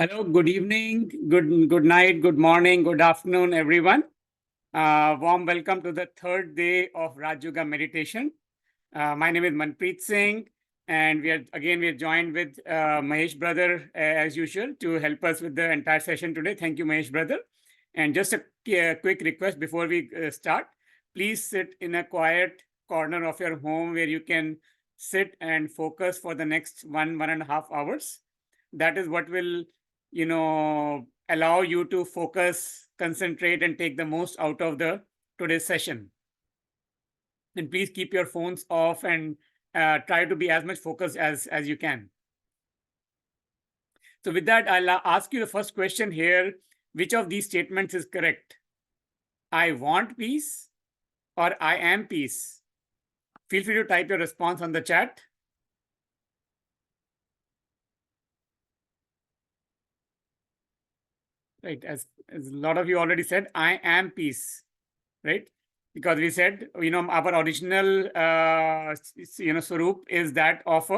Hello, good evening, good night, good morning, good afternoon, everyone. Warm welcome to the third day of Raj Yoga meditation. My name is Manpreet Singh, and we are joined with Mahesh brother as usual to help us with the entire session today. Thank you, Mahesh brother. And just a quick request before we start, please sit in a quiet corner of your home where you can sit and focus for the next 1.5 hours. That is what will allow you to focus, concentrate, and take the most out of the today's session. And please keep your phones off and try to be as much focused as you can. So with that, I'll ask you the first question here. Which of these statements is correct? I want peace or I am peace? Feel free to type your response on the chat. Right, as a lot of you already said, I am peace, right? Because we said, our original, swarup is that of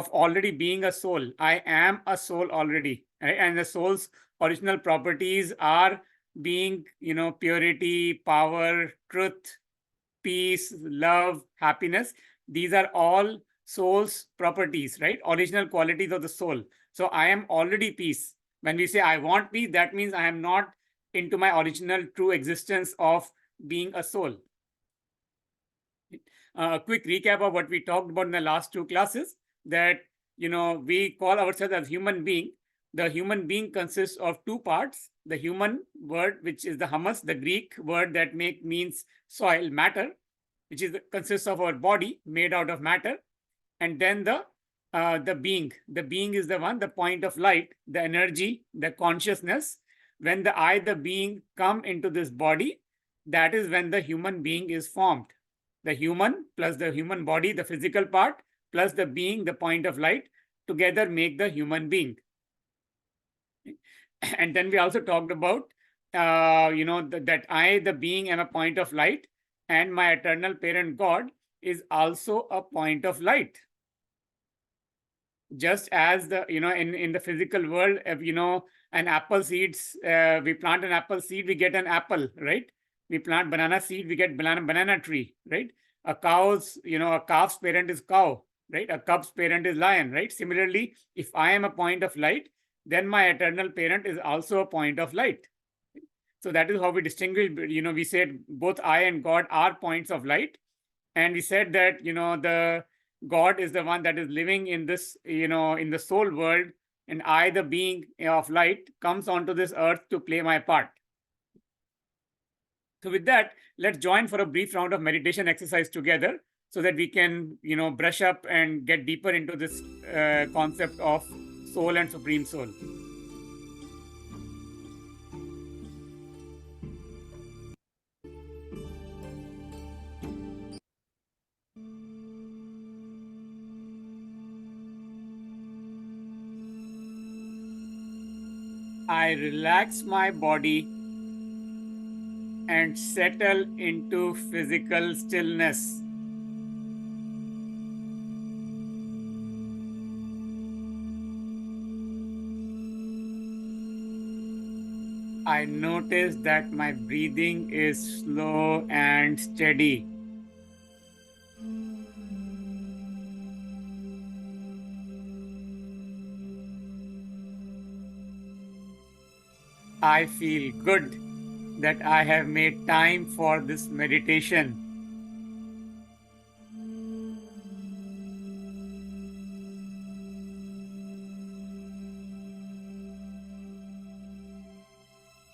already being a soul. I am a soul already, right? And the soul's original properties are being, purity, power, truth, peace, love, happiness. These are all soul's properties, right? Original qualities of the soul. So I am already peace. When we say I want peace, that means I am not into my original true existence of being a soul. A quick recap of what we talked about in the last two classes, that we call ourselves as human being. The human being consists of two parts: the human word, which is the humus, the Greek word that means soil, matter, which consists of our body made out of matter, and then the being. The being is the point of light, the energy, the consciousness. When the being come into this body, that is when the human being is formed. The human plus the human body, the physical part, plus the being, the point of light, together make the human being. And then we also talked about, that I, the being, am a point of light, and my eternal parent God is also a point of light. Just as in the physical world, an apple seeds, we plant an apple seed, we get an apple, right? We plant banana seed, we get banana tree, right? A calf's parent is cow, right? A cub's parent is lion, right? Similarly, if I am a point of light, then my eternal parent is also a point of light. So that is how we distinguish. We said both I and God are points of light, and we said that the God is the one that is living in this, in the soul world, and I, the being of light, comes onto this earth to play my part. So with that, let's join for a brief round of meditation exercise together so that we can, brush up and get deeper into this concept of soul and supreme soul. I relax my body and settle into physical stillness. I notice that my breathing is slow and steady. I feel good that I have made time for this meditation.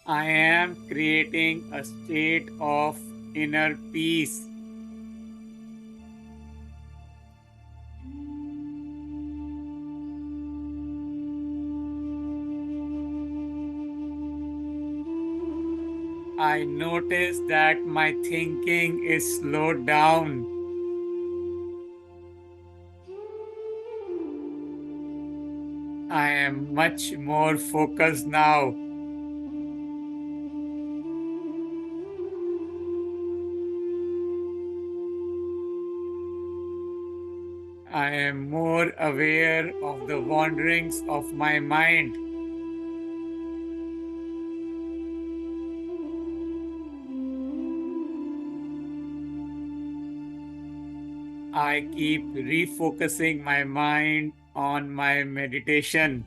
I am creating a state of inner peace. I notice that my thinking is slowed down. I am much more focused now. I am more aware of the wanderings of my mind. I keep refocusing my mind on my meditation.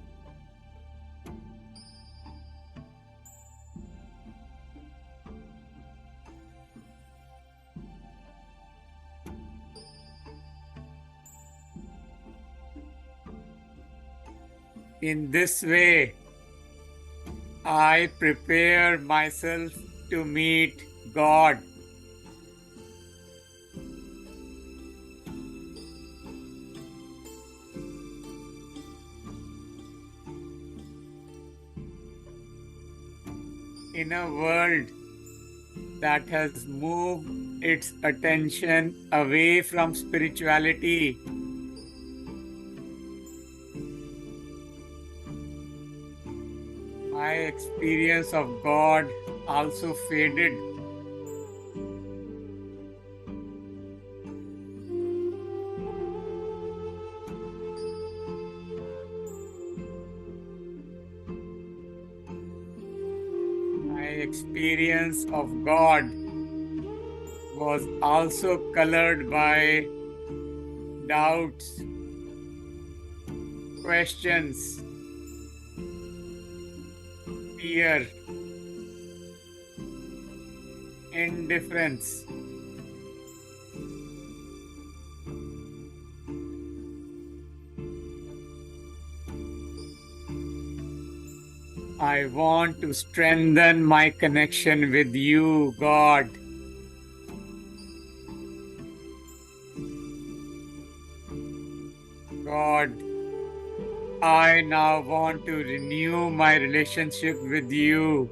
In this way, I prepare myself to meet God. In a world that has moved its attention away from spirituality, my experience of God also faded. My experience of God was also colored by doubts, questions, fear, indifference. I want to strengthen my connection with you, God. God, I now want to renew my relationship with you.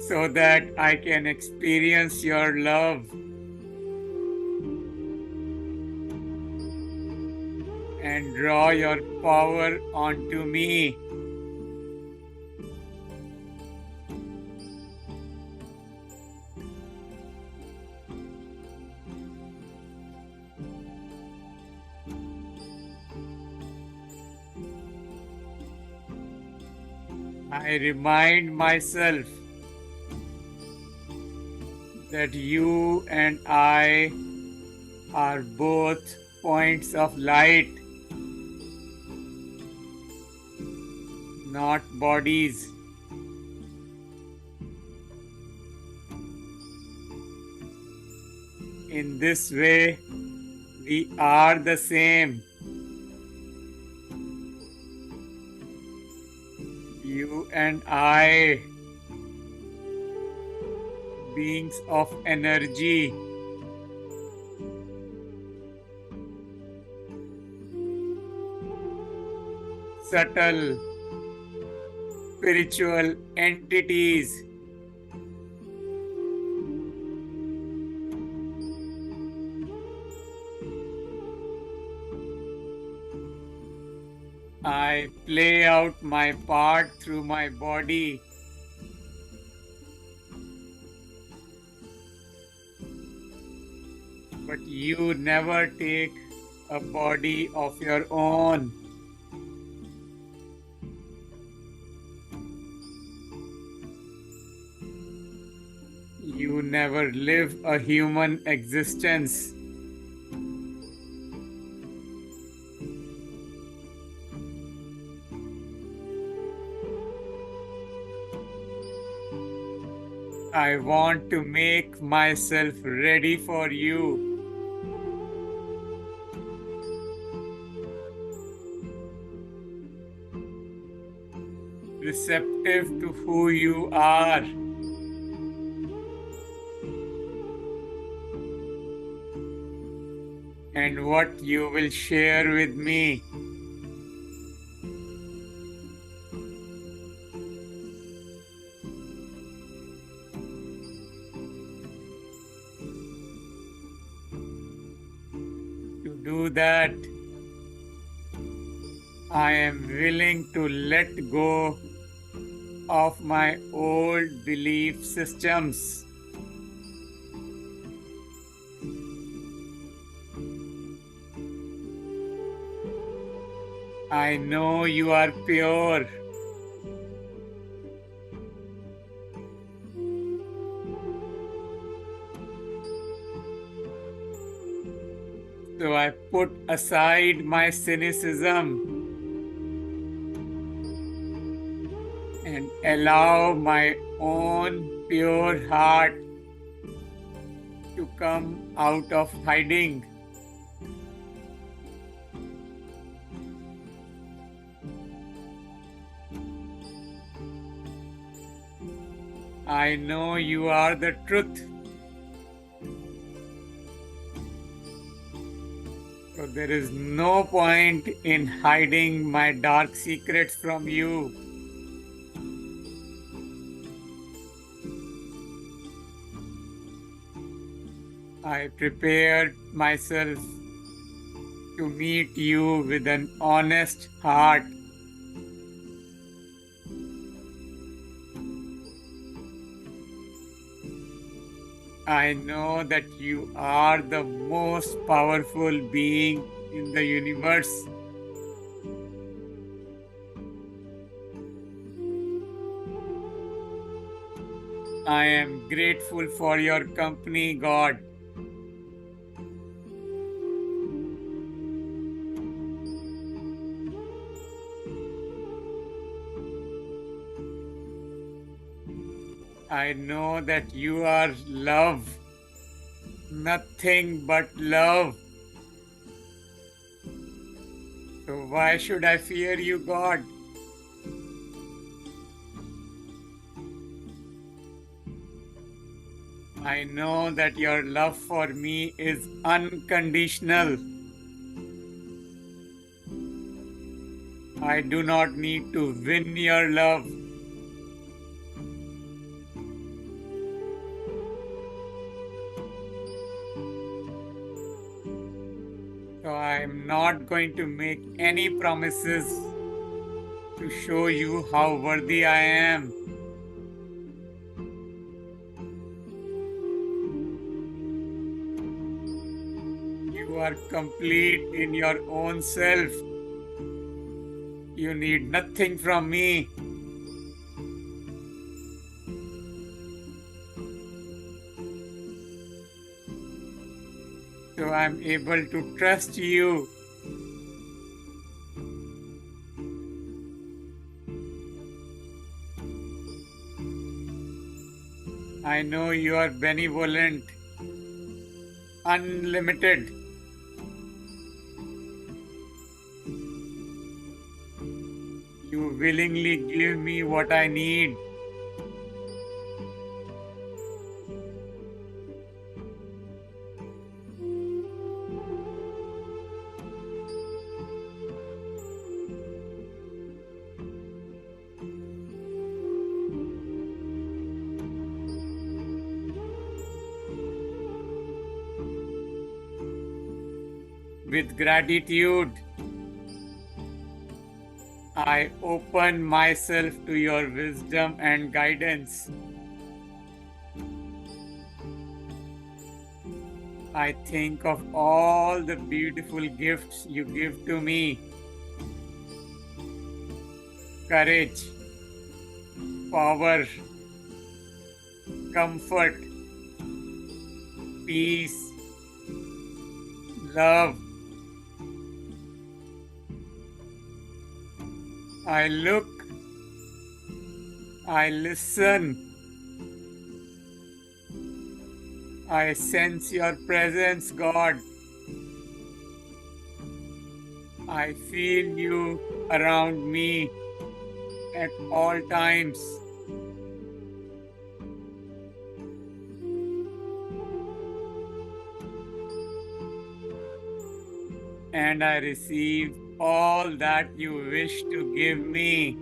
So that I can experience your love and draw your power onto me. I remind myself that you and I are both points of light, not bodies. In this way, we are the same. You and I, beings of energy, subtle spiritual entities. I play out my part through my body. But you never take a body of your own. You never live a human existence. I want to make myself ready for you. Receptive to who you are. And what you will share with me. To do that, I am willing to let go of my old belief systems. I know you are pure. So I put aside my cynicism and allow my own pure heart to come out of hiding. I know you are the truth. So there is no point in hiding my dark secrets from you. I prepared myself to meet you with an honest heart. I know that you are the most powerful being in the universe. I am grateful for your company, God. I know that you are love, nothing but love. So why should I fear you, God? I know that your love for me is unconditional. I do not need to win your love. So I am not going to make any promises to show you how worthy I am. You are complete in your own self. You need nothing from me. So I'm able to trust you. I know you are benevolent, unlimited. You willingly give me what I need. With gratitude, I open myself to your wisdom and guidance. I think of all the beautiful gifts you give to me: courage, power, comfort, peace, love. I look, I listen, I sense your presence, God. I feel you around me at all times. And I receive all that you wish to give me.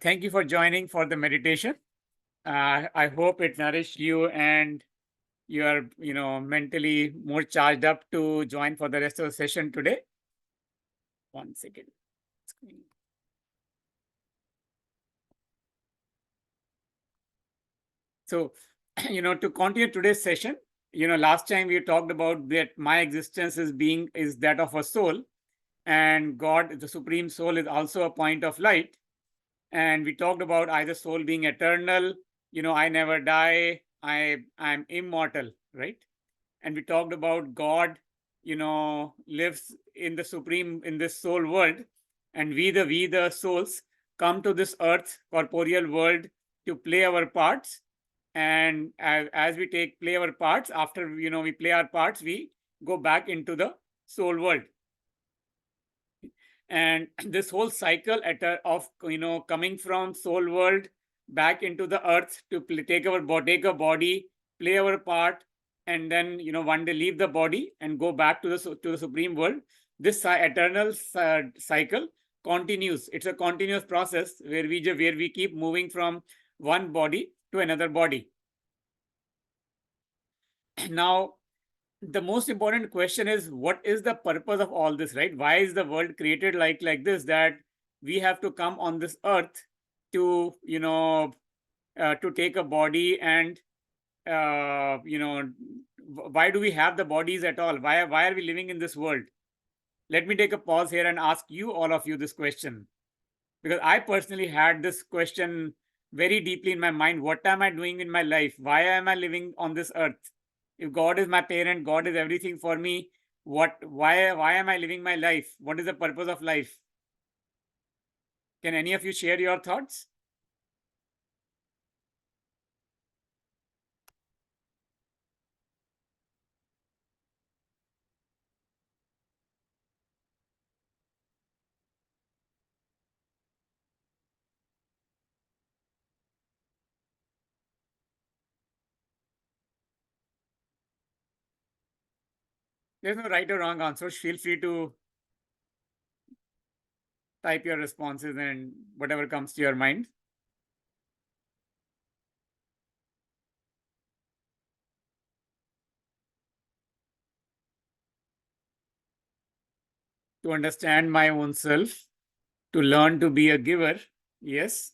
Thank you for joining for the meditation. I hope it nourished you and you are, mentally more charged up to join for the rest of the session today. 1 second. So, to continue today's session, last time we talked about that my existence is that of a soul, and God, the supreme soul, is also a point of light. And we talked about either soul being eternal, I never die, I'm immortal, right? And we talked about God, lives in the supreme, in this soul world, and we the souls come to this earth corporeal world to play our parts. And as we play our parts, after we play our parts, we go back into the soul world. And this whole cycle of coming from soul world back into the earth to take a body, play our part, and then one day leave the body and go back to the supreme world. This eternal cycle continues. It's a continuous process where we keep moving from one body to another body. Now, the most important question is, what is the purpose of all this, right? Why is the world created like this, that we have to come on this earth to to take a body? And why do we have the bodies at all? Why are we living in this world? Let me take a pause here and ask you, all of you, this question, because I personally had this question very deeply in my mind. What am I doing in my life? Why am I living on this earth? If God is my parent, God is everything for me, why am I living my life? What is the purpose of life? Can any of you share your thoughts? There's no right or wrong answer. Feel free to type your responses and whatever comes to your mind. To understand my own self, to learn to be a giver, yes.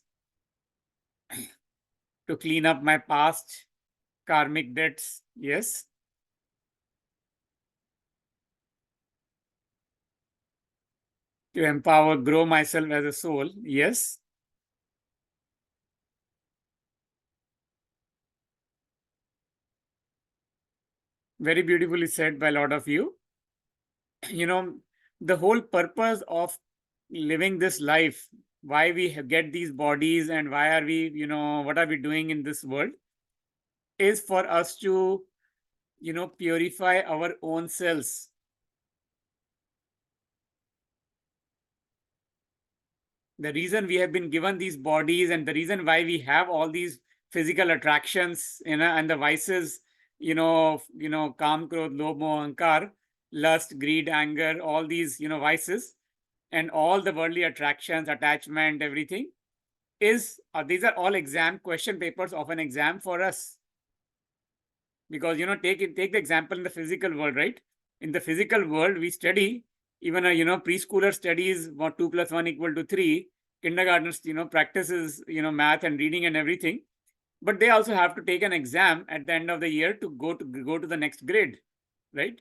To clean up my past karmic debts, yes. To empower, grow myself as a soul, yes. Very beautifully said by a lot of you. The whole purpose of living this life, why we get these bodies and why are we, what are we doing in this world, is for us to, purify our own selves. The reason we have been given these bodies and the reason why we have all these physical attractions, and the vices, kam, krodh, lobh, moh, ahankar, lust, greed, anger, all these, vices, and all the worldly attractions, attachment, everything, is these are all exam question papers of an exam for us. Because take the example in the physical world, right? In the physical world, we study, even a preschooler studies what 2 + 1 = 3. Kindergartners practices math and reading and everything, but they also have to take an exam at the end of the year to go to the next grade, right?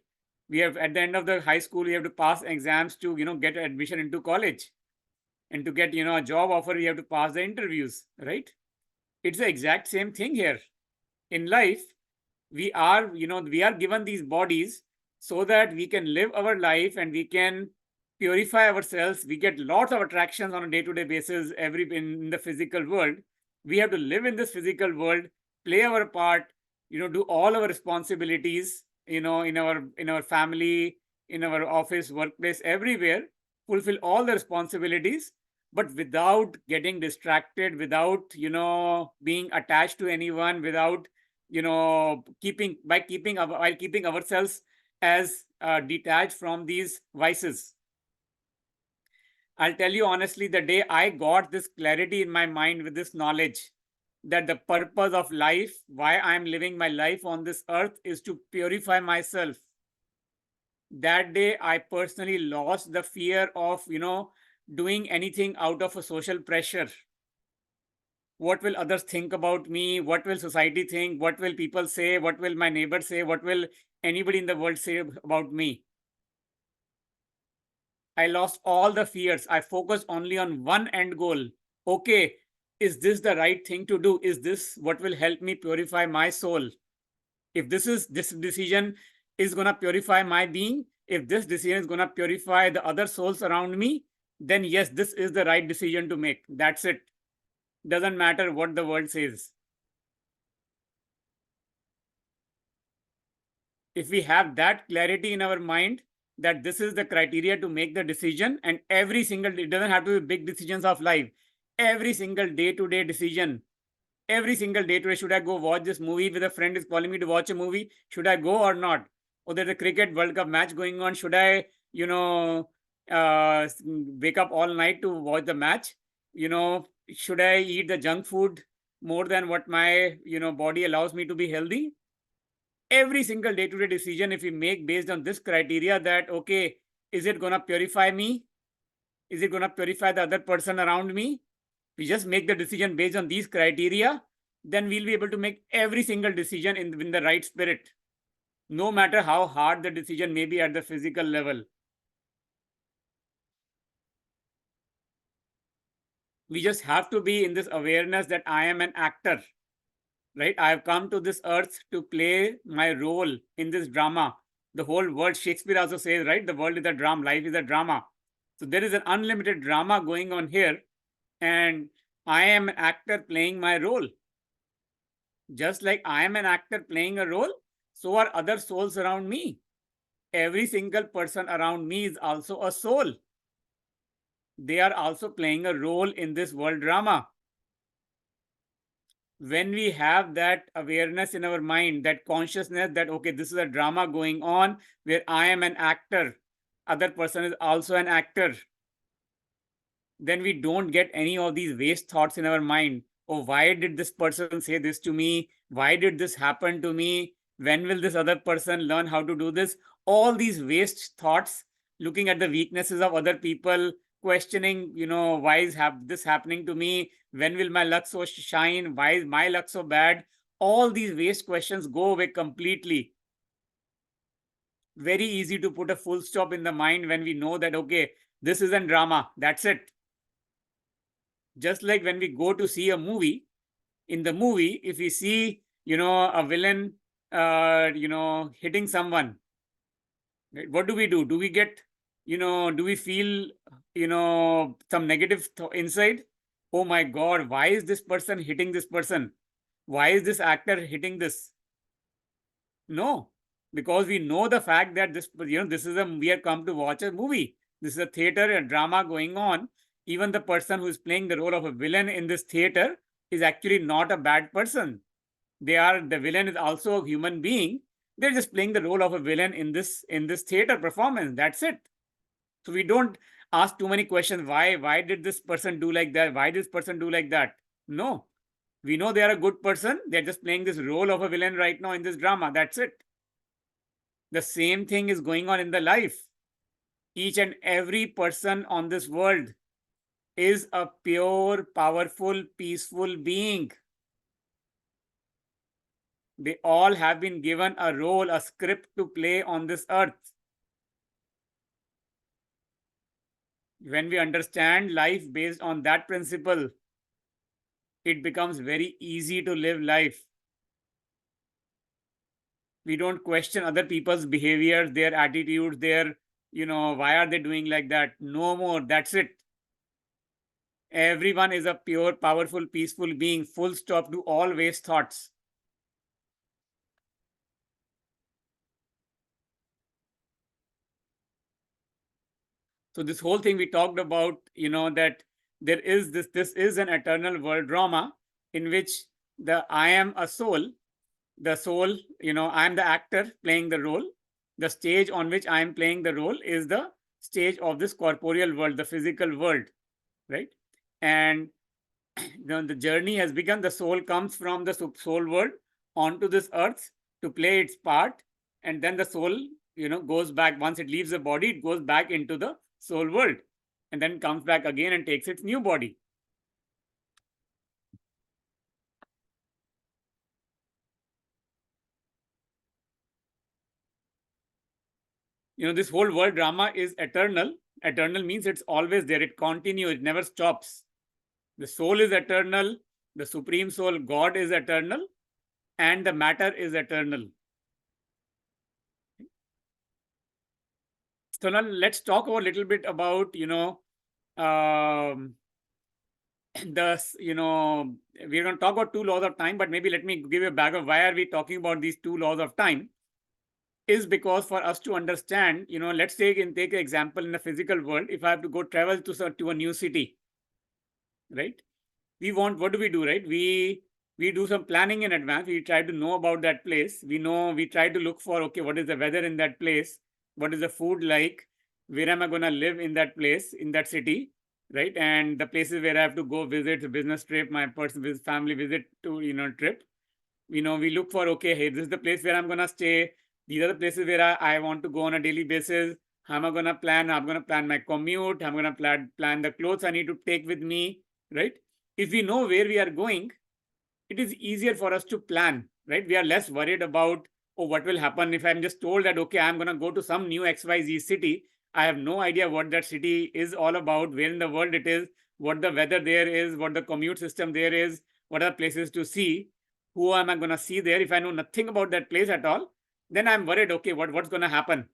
We have, at the end of the high school, we have to pass exams to get admission into college, and to get a job offer, we have to pass the interviews, right? It's the exact same thing here in life. We are given these bodies so that we can live our life and we can purify ourselves. We get lots of attractions on a day-to-day basis in the physical world. We have to live in this physical world, play our part, do all our responsibilities, in our family, in our office, workplace, everywhere, fulfill all the responsibilities, but without getting distracted, without being attached to anyone, without keeping ourselves as detached from these vices. I'll tell you honestly, the day I got this clarity in my mind with this knowledge, that the purpose of life, why I'm living my life on this earth, is to purify myself. That day, I personally lost the fear of, doing anything out of a social pressure. What will others think about me? What will society think? What will people say? What will my neighbor say? What will anybody in the world say about me? I lost all the fears. I focused only on one end goal. Okay, is this the right thing to do? Is this what will help me purify my soul? If this decision is going to purify my being, if this decision is going to purify the other souls around me, then yes, this is the right decision to make. That's it. Doesn't matter what the world says. If we have that clarity in our mind that this is the criteria to make the decision, and every single, it doesn't have to be big decisions of life, every single day-to-day decision, every single day today, should I go watch this movie with a friend is calling me to watch a movie? Should I go or not? Or there's a cricket World Cup match going on. Should I, wake up all night to watch the match? Should I eat the junk food more than what my, body allows me to be healthy? Every single day-to-day decision, if we make based on this criteria that, okay, is it going to purify me? Is it going to purify the other person around me? We just make the decision based on these criteria, then we'll be able to make every single decision in the right spirit, no matter how hard the decision may be at the physical level. We just have to be in this awareness that I am an actor, right? I have come to this earth to play my role in this drama. The whole world, Shakespeare also says, right? The world is a drama, life is a drama. So there is an unlimited drama going on here, and I am an actor playing my role. Just like I am an actor playing a role, so are other souls around me. Every single person around me is also a soul. They are also playing a role in this world drama. When we have that awareness in our mind, that consciousness that, okay, this is a drama going on where I am an actor, other person is also an actor, then we don't get any of these waste thoughts in our mind. Oh, why did this person say this to me? Why did this happen to me? When will this other person learn how to do this? All these waste thoughts, looking at the weaknesses of other people, questioning, why is this happening to me? When will my luck so shine? Why is my luck so bad? All these waste questions go away completely. Very easy to put a full stop in the mind when we know that, okay, this isn't drama. That's it. Just like when we go to see a movie, in the movie, if we see, a villain, hitting someone, right, what do we do? Do we get, do we feel, some negative inside? Oh my God, why is this person hitting this person? Why is this actor hitting this? No, because we know the fact that this, we are come to watch a movie. This is a theater, a drama going on. Even the person who is playing the role of a villain in this theater is actually not a bad person. The villain is also a human being. They're just playing the role of a villain in this theater performance. That's it. So we don't ask too many questions. Why did this person do like that? Why did this person do like that? No. We know they are a good person. They're just playing this role of a villain right now in this drama. That's it. The same thing is going on in the life. Each and every person on this world is a pure, powerful, peaceful being. They all have been given a role, a script to play on this earth. When we understand life based on that principle, it becomes very easy to live life. We don't question other people's behavior, their attitudes, why are they doing like that? No more. That's it. Everyone is a pure, powerful, peaceful being. Full stop to all waste thoughts. So this whole thing we talked about, that there is this is an eternal world drama in which I am a soul, the soul, I am the actor playing the role. The stage on which I am playing the role is the stage of this corporeal world, the physical world, right? And the journey has begun. The soul comes from the soul world onto this earth to play its part, and then the soul, goes back. Once it leaves the body, it goes back into the soul world, and then comes back again and takes its new body. This whole world drama is eternal. Eternal means it's always there. It continues. It never stops. The soul is eternal. The supreme soul, God, is eternal, and the matter is eternal. So now let's talk a little bit about, um, we're going to talk about two laws of time, but maybe let me give you a background. Why are we talking about these two laws of time? Is because for us to understand, let's take an example in the physical world. If I have to go travel to a new city, right? What do we do, right? We do some planning in advance. We try to know about that place. We try to look for, okay, what is the weather in that place? What is the food like? Where am I going to live in that place, in that city, right? And the places where I have to go visit, a business trip, my personal family visit to, trip. We look for, okay, hey, this is the place where I'm going to stay. These are the places where I want to go on a daily basis. How am I going to plan? I'm going to plan my commute. I'm going to plan the clothes I need to take with me, right? If we know where we are going, it is easier for us to plan, right? We are less worried about, oh, what will happen if I'm just told that, okay, I'm going to go to some new XYZ city. I have no idea what that city is all about, where in the world it is, what the weather there is, what the commute system there is, what are places to see, who am I going to see there. If I know nothing about that place at all, then I'm worried, okay, what's going to happen?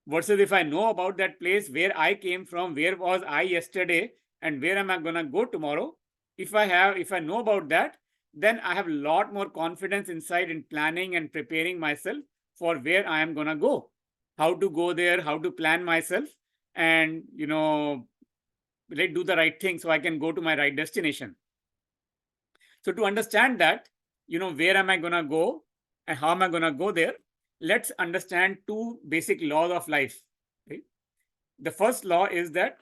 Versus if I know about that place, where I came from, where was I yesterday, and where am I going to go tomorrow? If I know about that, then I have a lot more confidence inside in planning and preparing myself for where I am going to go, how to go there, how to plan myself, and do the right thing so I can go to my right destination. So to understand that, where am I going to go and how am I going to go there, let's understand two basic laws of life. Right? The first law is that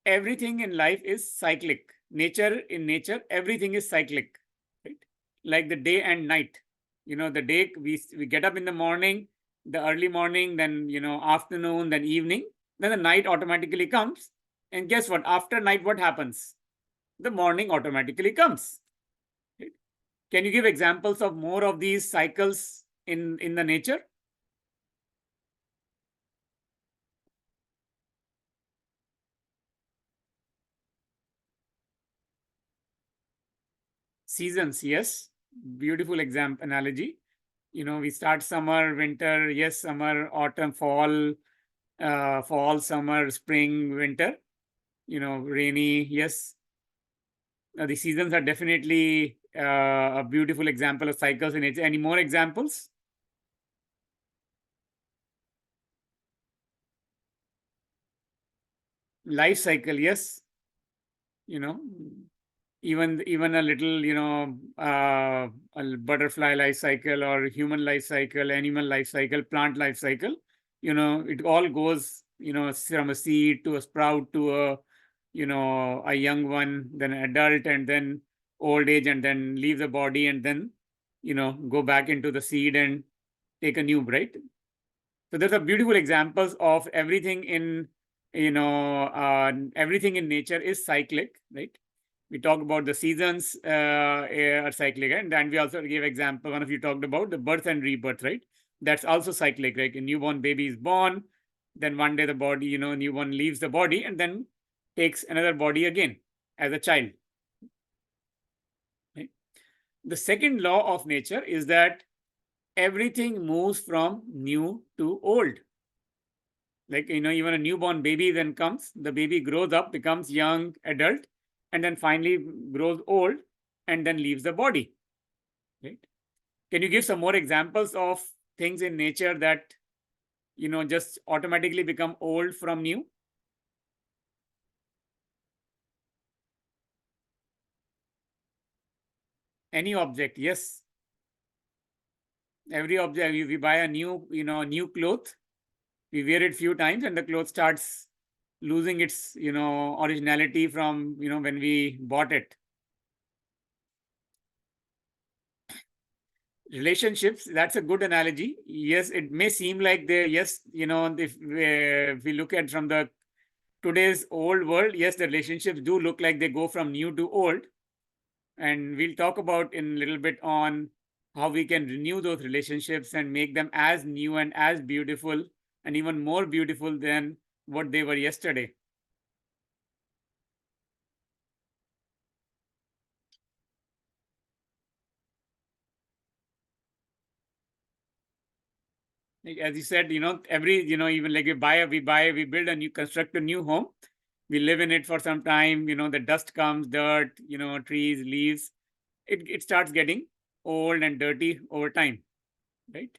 everything in life is cyclic. In nature, everything is cyclic, right? Like the day and night. The day we get up in the morning, the early morning, then afternoon, then evening, then the night automatically comes. And guess what? After night, what happens? The morning automatically comes. Right? Can you give examples of more of these cycles in the nature? Seasons, yes. Beautiful analogy. We start summer, winter, yes, summer, autumn, fall, summer, spring, winter, rainy, yes. The seasons are definitely a beautiful example of cycles in nature. Any more examples? Life cycle, yes. Even a little, a butterfly life cycle or human life cycle, animal life cycle, plant life cycle, it all goes, from a seed to a sprout to a young one, then an adult, and then old age, and then leave the body, and then, go back into the seed and take a new, right? So there's a beautiful examples of everything everything in nature is cyclic, right? We talked about the seasons are cyclic, and then we also gave example. One of you talked about the birth and rebirth, right? That's also cyclic. Like a newborn baby is born, then one day the body, newborn leaves the body and then takes another body again as a child. Right? The second law of nature is that everything moves from new to old. Like, even a newborn baby then comes, the baby grows up, becomes young adult, and then finally grows old and then leaves the body, right? Can you give some more examples of things in nature that, just automatically become old from new? Any object, yes. Every object, we buy a new cloth, we wear it few times and the cloth starts losing its, originality from, when we bought it. relationships, that's a good analogy. Yes, it may seem like they, yes, if we look at from the today's old world, yes, the relationships do look like they go from new to old. And we'll talk about in a little bit on how we can renew those relationships and make them as new and as beautiful and even more beautiful than what they were yesterday. Like, as you said, every, even like we build a new, construct a new home. We live in it for some time, the dust comes, dirt, trees, leaves. It starts getting old and dirty over time, right?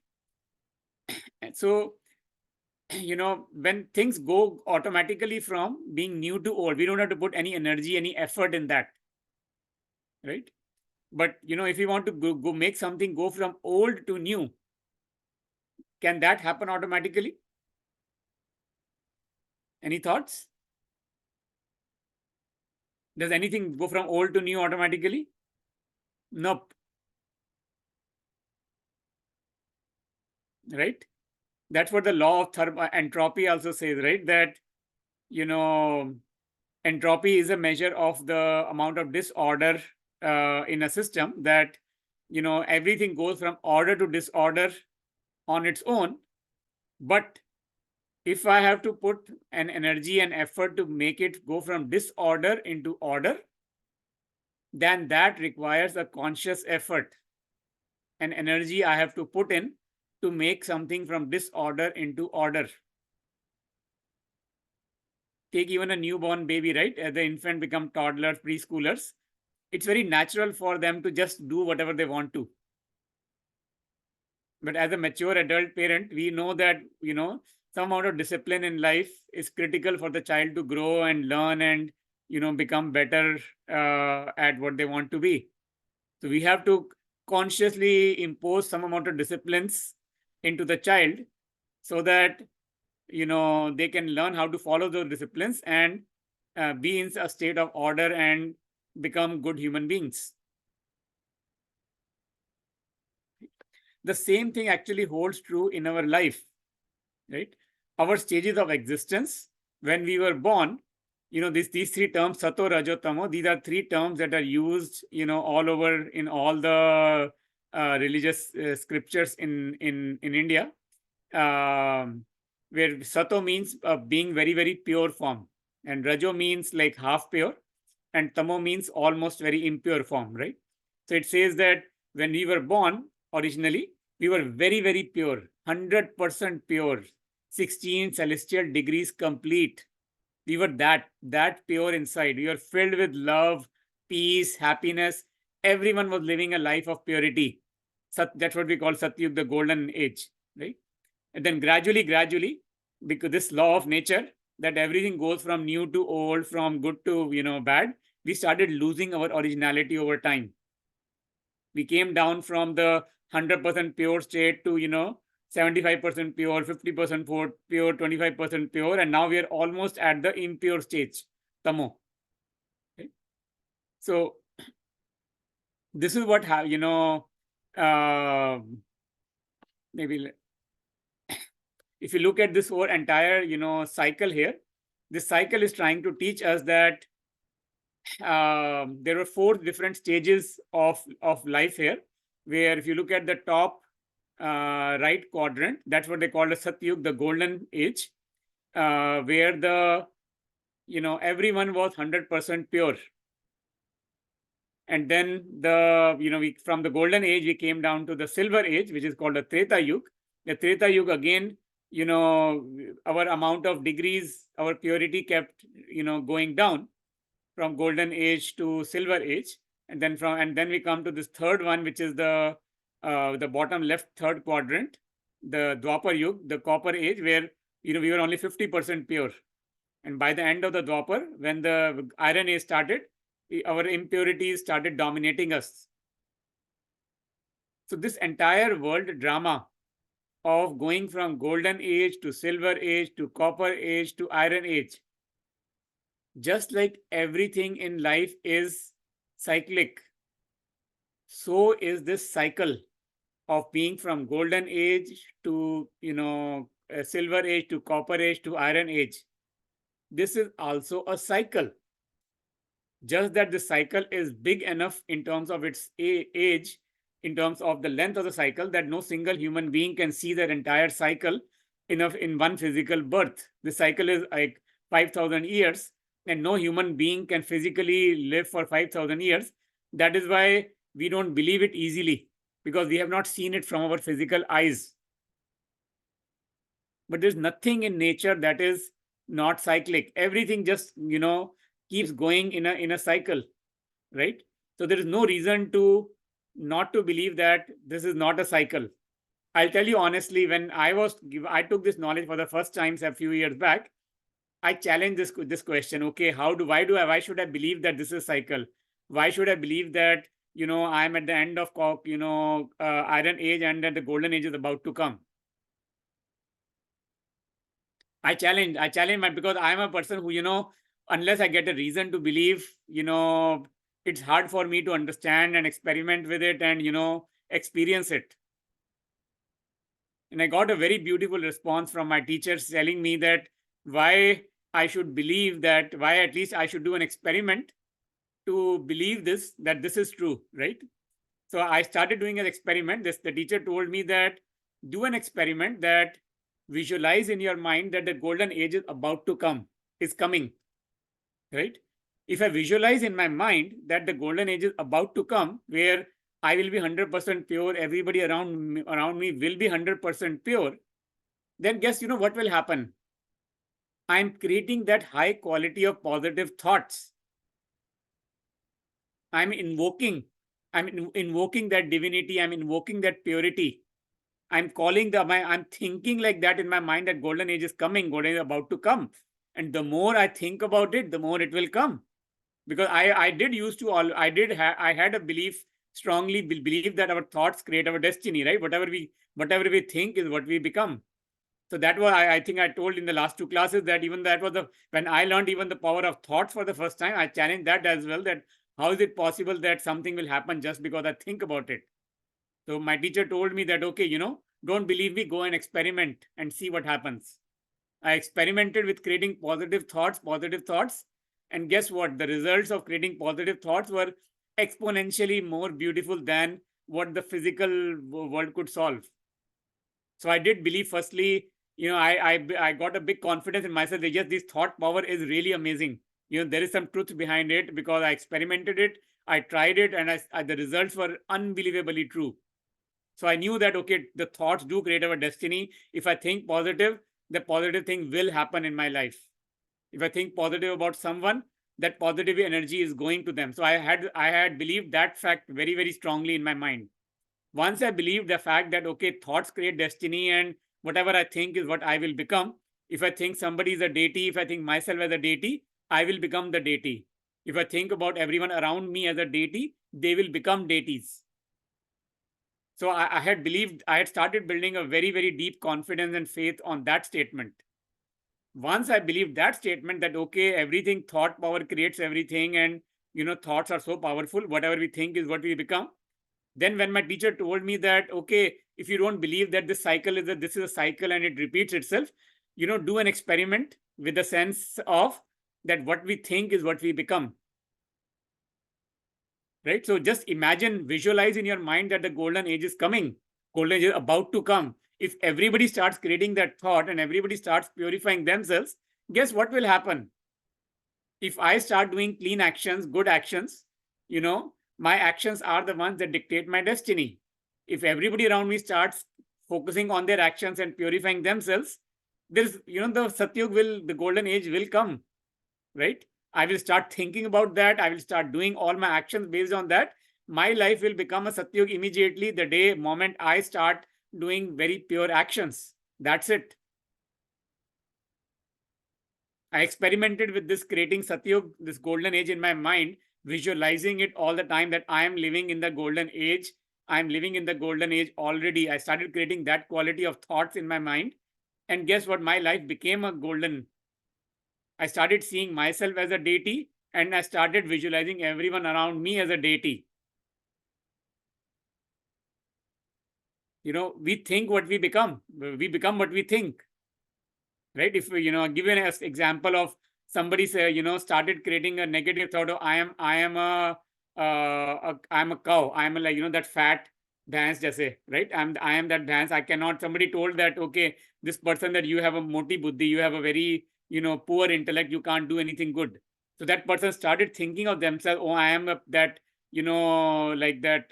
And so, when things go automatically from being new to old, we don't have to put any energy, any effort in that, right? But, if we want to go make something go from old to new, can that happen automatically? Any thoughts? Does anything go from old to new automatically? Nope. Right? That's what the law of entropy also says, right? That, entropy is a measure of the amount of disorder in a system, that, everything goes from order to disorder on its own. But if I have to put an energy and effort to make it go from disorder into order, then that requires a conscious effort and energy I have to put in to make something from disorder into order. Take even a newborn baby, right? As the infant become toddlers, preschoolers, it's very natural for them to just do whatever they want to. But as a mature adult parent, we know that, some amount of discipline in life is critical for the child to grow and learn and, become better at what they want to be. So we have to consciously impose some amount of disciplines into the child so that, they can learn how to follow those disciplines and be in a state of order and become good human beings. The same thing actually holds true in our life, right? Our stages of existence, when we were born, these three terms, sato, rajo, tamo, these are three terms that are used, all over in all the religious scriptures in India, where sato means being very, very pure form, and rajo means like half pure, and tamo means almost very impure form, right? So it says that when we were born originally, we were very, very pure, 100% pure, 16 celestial degrees complete. We were that pure inside. We were filled with love, peace, happiness. Everyone was living a life of purity. That's what we call Satyug, the golden age, right? And then gradually, because this law of nature, that everything goes from new to old, from good to bad, we started losing our originality over time. We came down from the 100% pure state to 75% pure, 50% pure, 25% pure, and now we are almost at the impure stage, tamo. Okay? So this is what maybe if you look at this whole entire cycle here, this cycle is trying to teach us that there were four different stages of life here, where if you look at the top right quadrant, that's what they call the Satyug, the golden age, where the everyone was 100% pure. And then we from the golden age we came down to the silver age, which is called the Treta Yuga. The Treta Yuga, again, our amount of degrees, our purity kept going down from golden age to silver age, and then we come to this third one, which is the bottom left third quadrant, the Dwapar Yuga, the copper age, where we were only 50% pure. And by the end of the Dwapar, when the iron age started, our impurities started dominating us. So this entire world drama of going from golden age to silver age to copper age to iron age, just like everything in life is cyclic, so is this cycle. of being from golden age to, silver age to copper age to iron age. This is also a cycle. Just that the cycle is big enough in terms of its age, in terms of the length of the cycle, that no single human being can see their entire cycle in one physical birth. The cycle is like 5,000 years, and no human being can physically live for 5,000 years. That is why we don't believe it easily, because we have not seen it from our physical eyes. But there's nothing in nature that is not cyclic. Everything just, keeps going in a cycle, right? So there is no reason to not to believe that this is not a cycle. I'll tell you honestly, when I took this knowledge for the first time a few years back, I challenged this question. Okay, why should I believe that this is cycle? Why should I believe that, I'm at the end of iron age and that the golden age is about to come? I challenge my, because I'm a person who, unless I get a reason to believe, it's hard for me to understand and experiment with it and, experience it. And I got a very beautiful response from my teachers telling me that why I should believe that, why at least I should do an experiment to believe this, that this is true, right? So I started doing an experiment. The teacher told me that do an experiment, that visualize in your mind that the golden age is about to come, is coming, right? If I visualize in my mind that the golden age is about to come, where I will be 100% pure, everybody around me will be 100% pure, then guess, what will happen? I'm creating that high quality of positive thoughts. I'm invoking that divinity. I'm invoking that purity. I'm thinking like that in my mind, that golden age is coming, golden age is about to come. And the more I think about it, the more it will come. Because I had a belief, strongly believe that our thoughts create our destiny, right? Whatever we think is what we become. So that was, I think I told in the last two classes that when I learned even the power of thoughts for the first time, I challenged that as well, that how is it possible that something will happen just because I think about it? So my teacher told me that, okay, don't believe me, go and experiment and see what happens. I experimented with creating positive thoughts. And guess what? The results of creating positive thoughts were exponentially more beautiful than what the physical world could solve. So I did believe, firstly, I got a big confidence in myself that yes, this thought power is really amazing. There is some truth behind it, because I experimented it, I tried it, and the results were unbelievably true. So I knew that, okay, the thoughts do create our destiny. If I think positive, the positive thing will happen in my life. If I think positive about someone, that positive energy is going to them. So I had believed that fact very, very strongly in my mind. Once I believed the fact that, okay, thoughts create destiny, and whatever I think is what I will become. If I think somebody is a deity, if I think myself as a deity, I will become the deity. If I think about everyone around me as a deity, they will become deities. So I had started building a very, very deep confidence and faith on that statement. Once I believed that statement, that, okay, everything, thought power creates everything, and, thoughts are so powerful, whatever we think is what we become. Then when my teacher told me that, okay, if you don't believe that this is a cycle and it repeats itself, do an experiment with the sense of that what we think is what we become. Right? So just imagine, visualize in your mind that the golden age is coming, golden age is about to come. If everybody starts creating that thought and everybody starts purifying themselves, guess what will happen? If I start doing clean actions, good actions, my actions are the ones that dictate my destiny. If everybody around me starts focusing on their actions and purifying themselves, there's, the golden age will come, right? I will start thinking about that. I will start doing all my actions based on that. My life will become a Satyug immediately the moment I start doing very pure actions. That's it. I experimented with this, creating Satyug, this golden age in my mind, visualizing it all the time, that I am living in the golden age. I'm living in the golden age already. I started creating that quality of thoughts in my mind. And guess what? My life became a golden. I started seeing myself as a deity, and I started visualizing everyone around me as a deity. We think what we become. We become what we think, right? If give an example of somebody say, started creating a negative thought of I'm a cow, I'm a, like that fat bhans jaise, right? I am that bhans. I cannot. Somebody told that, okay, this person, that you have a moti buddhi, you have a very poor intellect, you can't do anything good. So that person started thinking of themselves, oh, I am that like that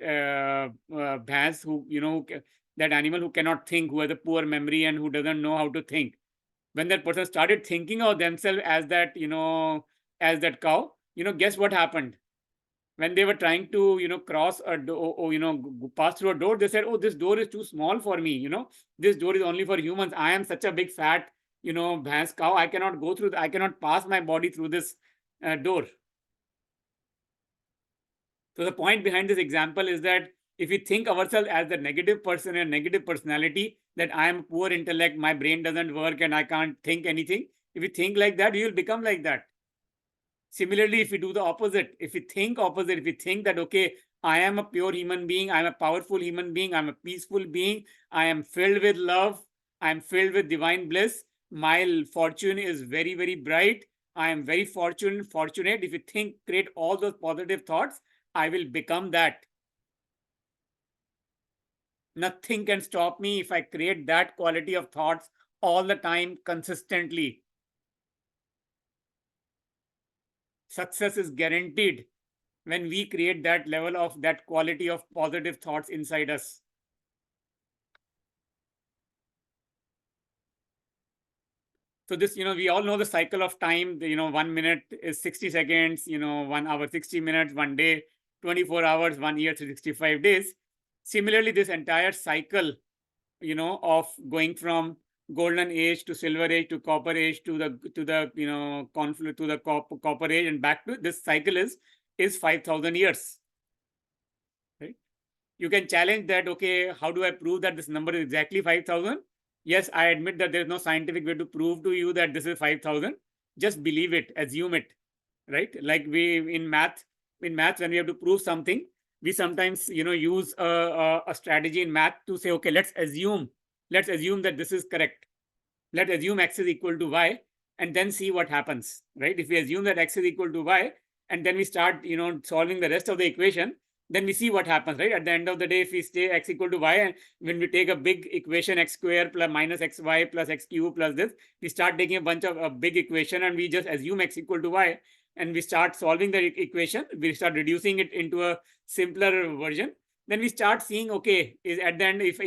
bhans who that animal who cannot think, who has a poor memory and who doesn't know how to think. When that person started thinking of themselves as that as that cow, guess what happened? When they were trying to cross a door, or pass through a door, they said, oh, this door is too small for me. This door is only for humans. I am such a big fat bhans cow, I cannot go through I cannot pass my body through this door. So the point behind this example is that if we think ourselves as the negative person and negative personality, that I am poor intellect, my brain doesn't work and I can't think anything, if we think like that, you will become like that. Similarly, if we do the opposite, if we think opposite, if we think that, okay, I am a pure human being, I'm a powerful human being, I'm a peaceful being, I am filled with love, I'm filled with divine bliss, my fortune is very, very bright, I am very fortunate. If you think, create all those positive thoughts, I will become that. Nothing can stop me if I create that quality of thoughts all the time, consistently. Success is guaranteed when we create that level of that quality of positive thoughts inside us. So this, we all know the cycle of time. 1 minute is 60 seconds, 1 hour, 60 minutes, 1 day, 24 hours, 1 year, 365 days. Similarly, this entire cycle, of going from golden age to silver age to copper age to the conflict to the copper age and back to this cycle is 5,000 years. Right? You can challenge that. Okay, how do I prove that this number is exactly 5,000? Yes, I admit that there is no scientific way to prove to you that this is 5,000. Just believe it, assume it, right? Like we in math, when we have to prove something, we sometimes use a strategy in math to say, okay, let's assume that this is correct. Let's assume x is equal to y and then see what happens, right? If we assume that x is equal to y and then we start solving the rest of the equation, then we see what happens, right? At the end of the day, if we stay x equal to y, and when we take a big equation, x square plus minus xy plus x cube plus this, we start taking a bunch of a big equation and we just assume x equal to y, and we start solving the equation, we start reducing it into a simpler version, then we start seeing, okay, is at the end, if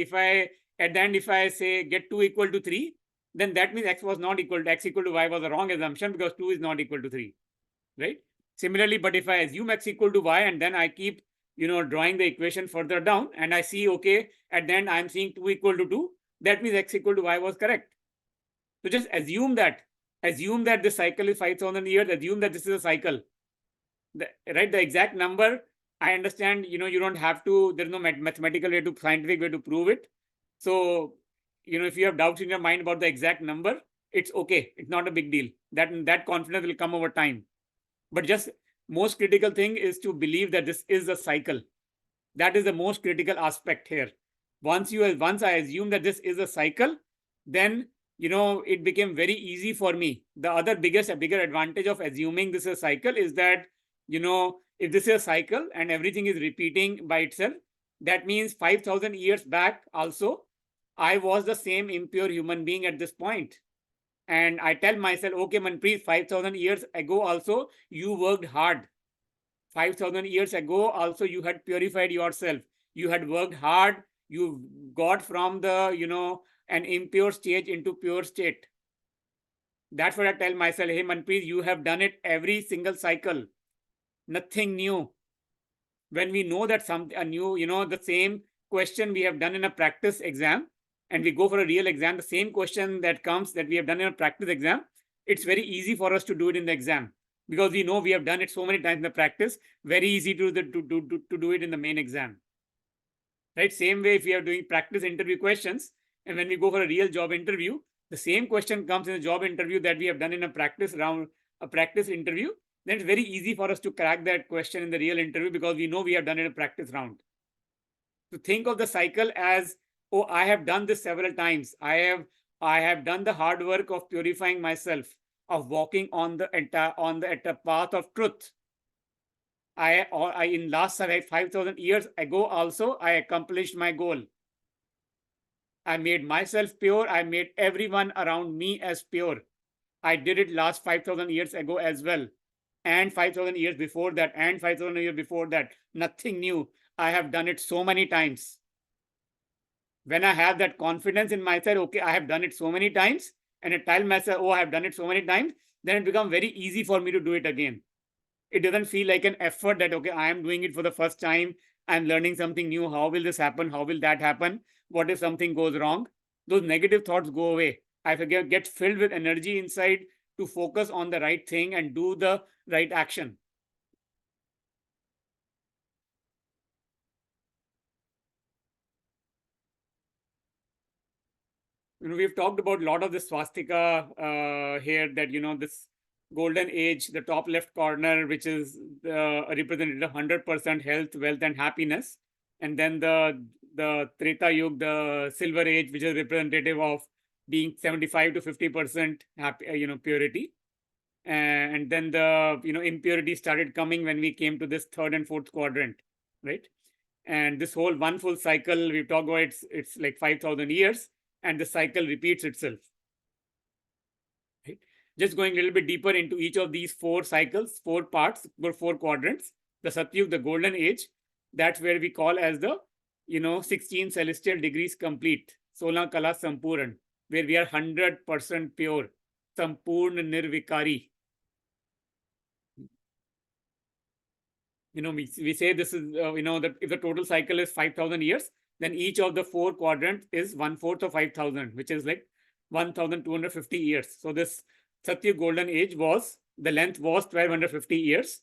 I say get 2 equal to 3, then that means x was not equal to x equal to y was a wrong assumption because 2 is not equal to 3, right? Similarly, but if I assume x equal to y and then I keep drawing the equation further down and I see, okay, at the end I'm seeing 2 equal to 2, that means x equal to y was correct. So just assume that this cycle is 5,000 years, assume that this is a cycle. Right? The exact number, I understand, you don't have to, there's no mathematical way to, scientific way to prove it. So, if you have doubts in your mind about the exact number, it's okay. It's not a big deal. That confidence will come over time. But just most critical thing is to believe that this is a cycle. That is the most critical aspect here. Once I assume that this is a cycle, then it became very easy for me. The other bigger advantage of assuming this is a cycle is that if this is a cycle and everything is repeating by itself, that means 5,000 years back also I was the same impure human being at this point. And I tell myself, okay, Manpreet, 5,000 years ago also you worked hard. 5,000 years ago also you had purified yourself. You had worked hard. You got from the, an impure stage into pure state. That's what I tell myself. Hey, Manpreet, you have done it every single cycle. Nothing new. When we know that a new, the same question we have done in a practice exam, and we go for a real exam, the same question that comes that we have done in a practice exam, it's very easy for us to do it in the exam because we know we have done it so many times in the practice. Very easy to do it in the main exam. Right? Same way, if we are doing practice interview questions, and when we go for a real job interview, the same question comes in a job interview that we have done in a practice round, a practice interview, then it's very easy for us to crack that question in the real interview because we know we have done it in a practice round. To think of the cycle as, oh, I have done this several times. I have done the hard work of purifying myself, of walking on the entire path of truth. I in last 5,000 years ago also I accomplished my goal. I made myself pure. I made everyone around me as pure. I did it last 5,000 years ago as well, and 5,000 years before that, and 5,000 years before that. Nothing new. I have done it so many times. When I have that confidence in myself, okay, I have done it so many times, and I tell myself, oh, I have done it so many times, then it becomes very easy for me to do it again. It doesn't feel like an effort that, okay, I am doing it for the first time. I'm learning something new. How will this happen? How will that happen? What if something goes wrong? Those negative thoughts go away. I get filled with energy inside to focus on the right thing and do the right action. We've talked about a lot of the swastika here, that, this golden age, the top left corner, which is represented 100% health, wealth, and happiness. And then the Treta Yuga, the silver age, which is representative of being 75 to 50% happy, purity. And then the, impurity started coming when we came to this third and fourth quadrant, right? And this whole one full cycle, we've talked about, it's like 5,000 years, and the cycle repeats itself. Right? Just going a little bit deeper into each of these four cycles, four parts, or four quadrants. The Satyug, the golden age, that's where we call as the 16 celestial degrees complete, Sola Kala Sampuran, where we are 100% pure, Sampurna Nirvikari. We say this is, that if the total cycle is 5,000 years, then each of the four quadrants is 1/4 of 5,000, which is like 1,250 years. So this Satya golden age the length was 1,250 years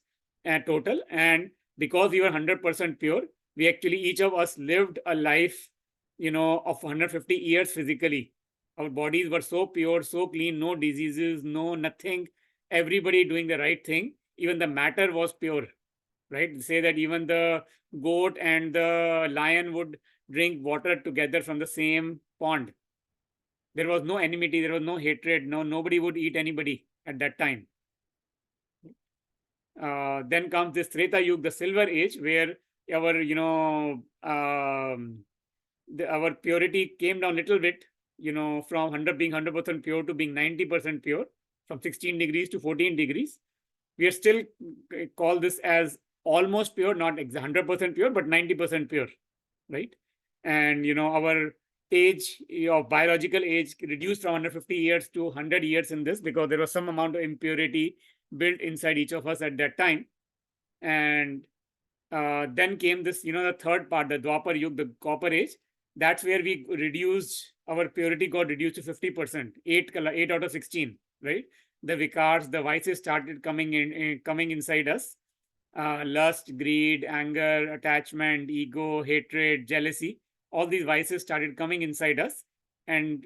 total. And because we were 100% pure, we actually, each of us lived a life, of 150 years physically. Our bodies were so pure, so clean, no diseases, no nothing. Everybody doing the right thing. Even the matter was pure. Right? They say that even the goat and the lion would drink water together from the same pond. There was no enmity, there was no hatred, nobody would eat anybody at that time. Then comes this Treta Yuga, the silver age, where our our purity came down a little bit, from being 100% pure to being 90% pure, from 16 degrees to 14 degrees. We are still call this as almost pure, not 100% pure, but 90% pure, right? And our age of biological age reduced from 150 years to 100 years in this, because there was some amount of impurity built inside each of us at that time. And then came this, the third part, the Dwapar Yuga, the copper age. That's where we reduced, our purity got reduced to 50%, 8 out of 16, right? The vikars, the vices started coming inside us. Lust, greed, anger, attachment, ego, hatred, jealousy, all these vices started coming inside us. And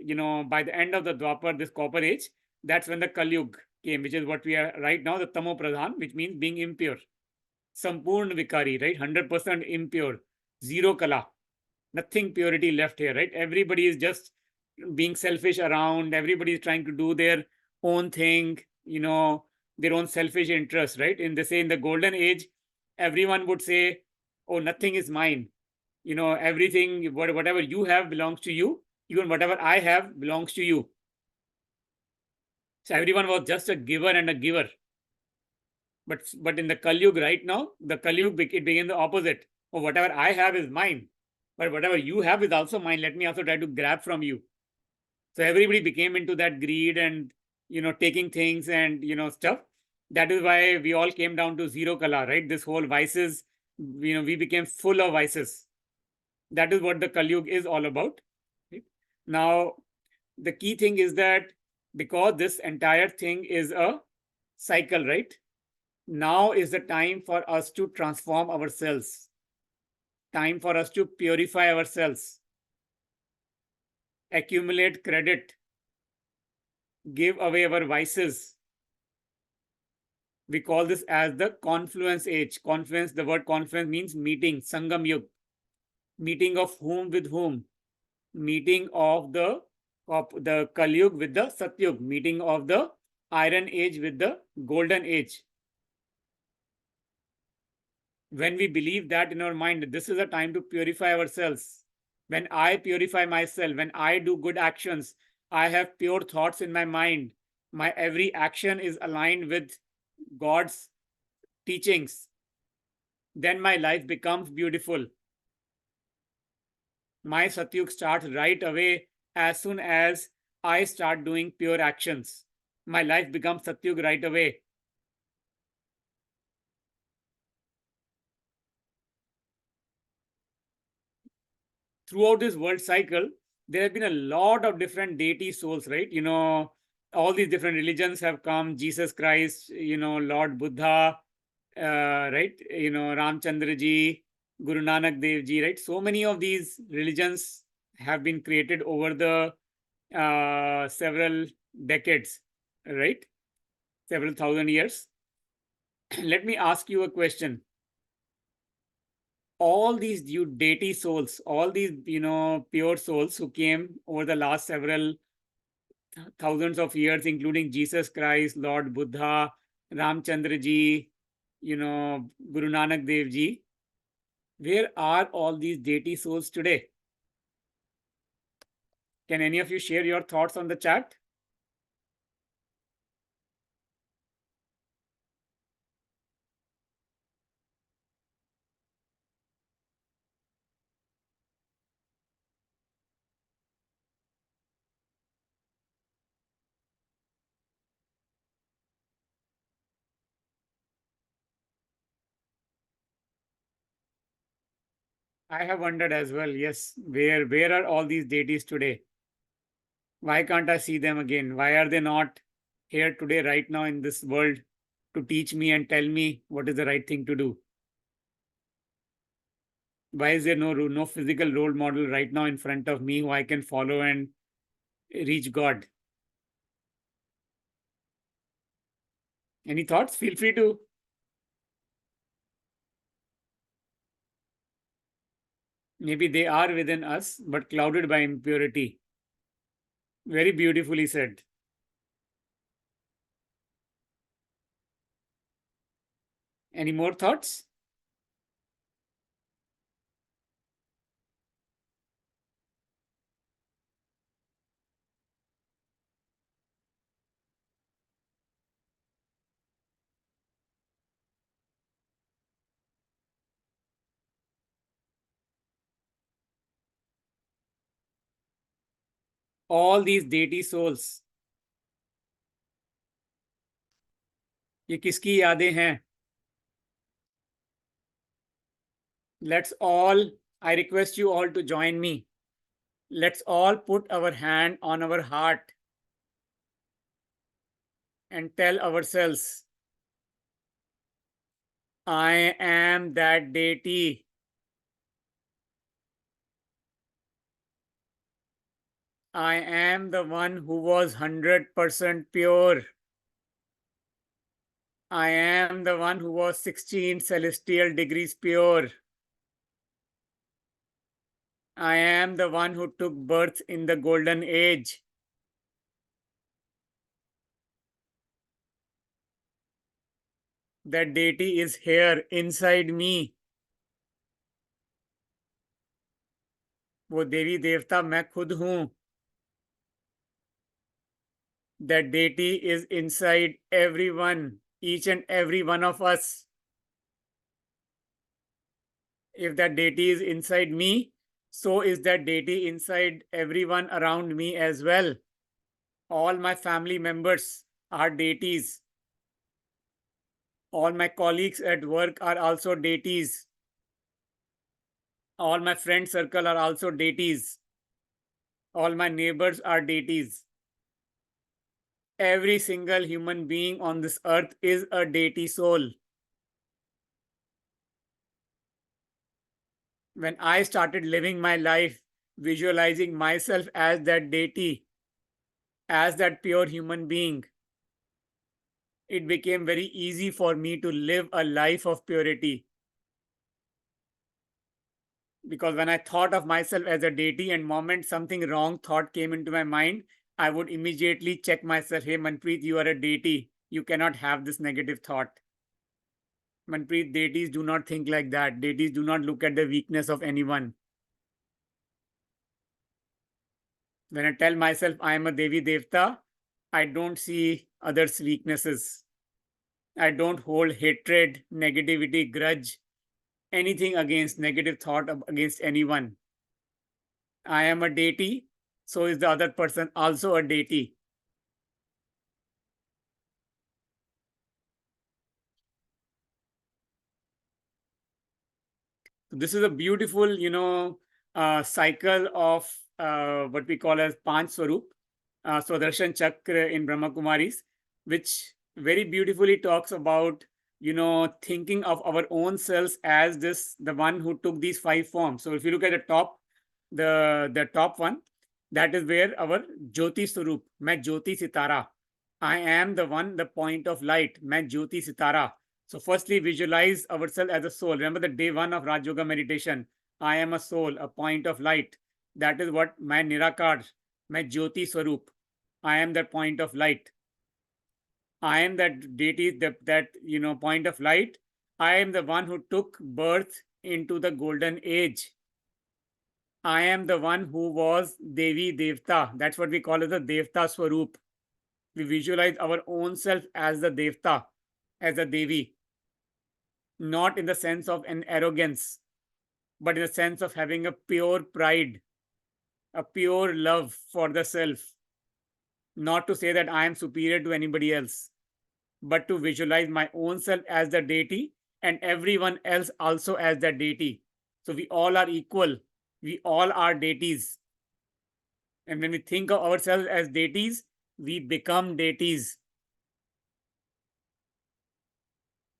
by the end of the Dwapar, this copper age, that's when the Kalyug came, which is what we are right now, the Tamo Pradhan, which means being impure. Sampurna Vikari, right? 100% impure, zero Kala, nothing purity left here, right? Everybody is just being selfish around, everybody is trying to do their own thing, their own selfish interest, right? In the golden age, everyone would say, oh, nothing is mine. Everything, whatever you have belongs to you. Even whatever I have belongs to you. So everyone was just a giver and a giver. But in the Kali Yuga right now, the Kali Yuga, it became the opposite. Oh, whatever I have is mine. But whatever you have is also mine. Let me also try to grab from you. So everybody became into that greed and, taking things and, stuff. That is why we all came down to zero Kala, right? This whole vices, we became full of vices. That is what the Kali Yuga is all about. Right? Now, the key thing is that because this entire thing is a cycle, right? Now is the time for us to transform ourselves. Time for us to purify ourselves. Accumulate credit. Give away our vices. We call this as the confluence age. Confluence, the word confluence means meeting, Sangam Yug. Meeting of whom with whom? meeting of the Kalyug with the Satyug, meeting of the Iron Age with the Golden Age. When we believe that in our mind, this is a time to purify ourselves. When I purify myself, when I do good actions, I have pure thoughts in my mind. My every action is aligned with God's teachings. Then my life becomes beautiful. My Satyug starts right away as soon as I start doing pure actions. My life becomes Satyug right away. Throughout this world cycle, there have been a lot of different deity souls, right? All these different religions have come. Jesus Christ, Lord Buddha, right? Ramchandra ji, Guru Nanak Dev ji, right? So many of these religions have been created over the several decades, right? Several thousand years. Let me ask you a question. All these deity souls, all these pure souls who came over the last several thousands of years, including Jesus Christ, Lord Buddha, Ramchandra ji, Guru Nanak Dev ji, where are all these deity souls today? Can any of you share your thoughts on the chat? I have wondered as well. Yes, where are all these deities today? Why can't I see them again? Why are they not here today, right now in this world, to teach me and tell me what is the right thing to do? Why is there no physical role model right now in front of me who I can follow and reach God? Any thoughts? Feel free to. Maybe they are within us, but clouded by impurity. Very beautifully said. Any more thoughts? All these deity souls, ये किसकी यादें हैं? Let's all, I request you all to join me. Let's all put our hand on our heart and tell ourselves, I am that deity. I am the one who was 100% pure. I am the one who was 16 celestial degrees pure. I am the one who took birth in the golden age. That deity is here inside me. वो देवी देवता मैं खुद हूं. That deity is inside everyone, each and every one of us. If that deity is inside me, so is that deity inside everyone around me as well. All my family members are deities. All my colleagues at work are also deities. All my friend circle are also deities. All my neighbors are deities. Every single human being on this earth is a deity soul. When I started living my life, visualizing myself as that deity, as that pure human being, it became very easy for me to live a life of purity. Because when I thought of myself as a deity and moment something wrong thought came into my mind, I would immediately check myself. Hey, Manpreet, you are a deity. You cannot have this negative thought. Manpreet, deities do not think like that. Deities do not look at the weakness of anyone. When I tell myself I am a Devi Devta, I don't see others' weaknesses. I don't hold hatred, negativity, grudge, anything against negative thought against anyone. I am a deity, so is the other person also a deity. This is a beautiful, cycle of what we call as Panch Swarup, Swadarshan Chakra in Brahma Kumaris, which very beautifully talks about, thinking of our own selves as the one who took these five forms. So if you look at the top one, that is where our Jyoti Swarup, मैं Jyoti Sitara. I am the one, the point of light, मैं Jyoti Sitara. So firstly, visualize ourselves as a soul. Remember the day one of Raj Yoga meditation. I am a soul, a point of light. That is what my Nirakar, my Jyoti Swarup. I am that point of light. I am that deity, that point of light. I am the one who took birth into the golden age. I am the one who was Devi Devta. That's what we call as the Devta Swarup. We visualize our own self as the Devta, as a Devi, not in the sense of an arrogance, but in the sense of having a pure pride, a pure love for the self. Not to say that I am superior to anybody else, but to visualize my own self as the deity and everyone else also as the deity. So we all are equal. We all are deities. And when we think of ourselves as deities, we become deities.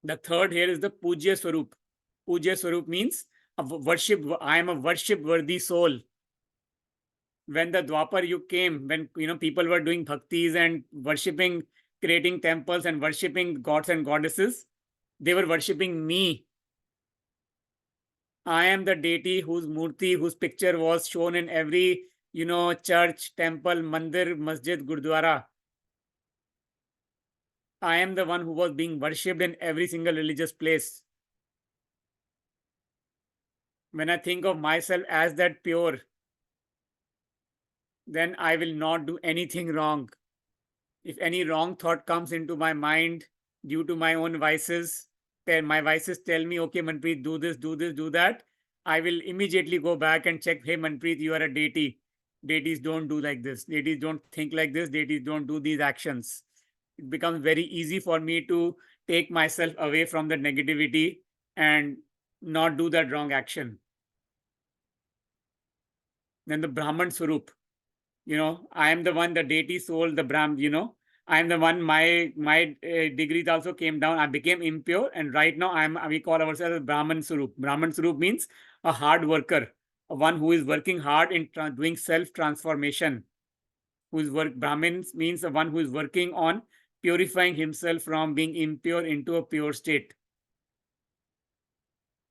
The third here is the Pujya Swarup. Pujya Swarup means I am a worship worthy soul. When the Dwapar Yug came, when people were doing bhaktis and worshipping, creating temples and worshipping gods and goddesses, they were worshipping me. I am the deity whose murti, whose picture was shown in every church, temple, mandir, masjid, gurdwara. I am the one who was being worshipped in every single religious place. When I think of myself as that pure, then I will not do anything wrong. If any wrong thought comes into my mind due to my own vices, then my vices tell me, okay, Manpreet, do this, do this, do that. I will immediately go back and check, hey, Manpreet, you are a deity. Deities don't do like this. Deities don't think like this. Deities don't do these actions. It becomes very easy for me to take myself away from the negativity and not do that wrong action. Then the Brahman Swarup, I am the one, the deity soul, the Brahm, I am the one, my degrees also came down. I became impure. And right now we call ourselves Brahman Swarup. Brahman Swarup means a hard worker, one who is working hard in doing self-transformation. Brahmin means the one who is working on purifying himself from being impure into a pure state.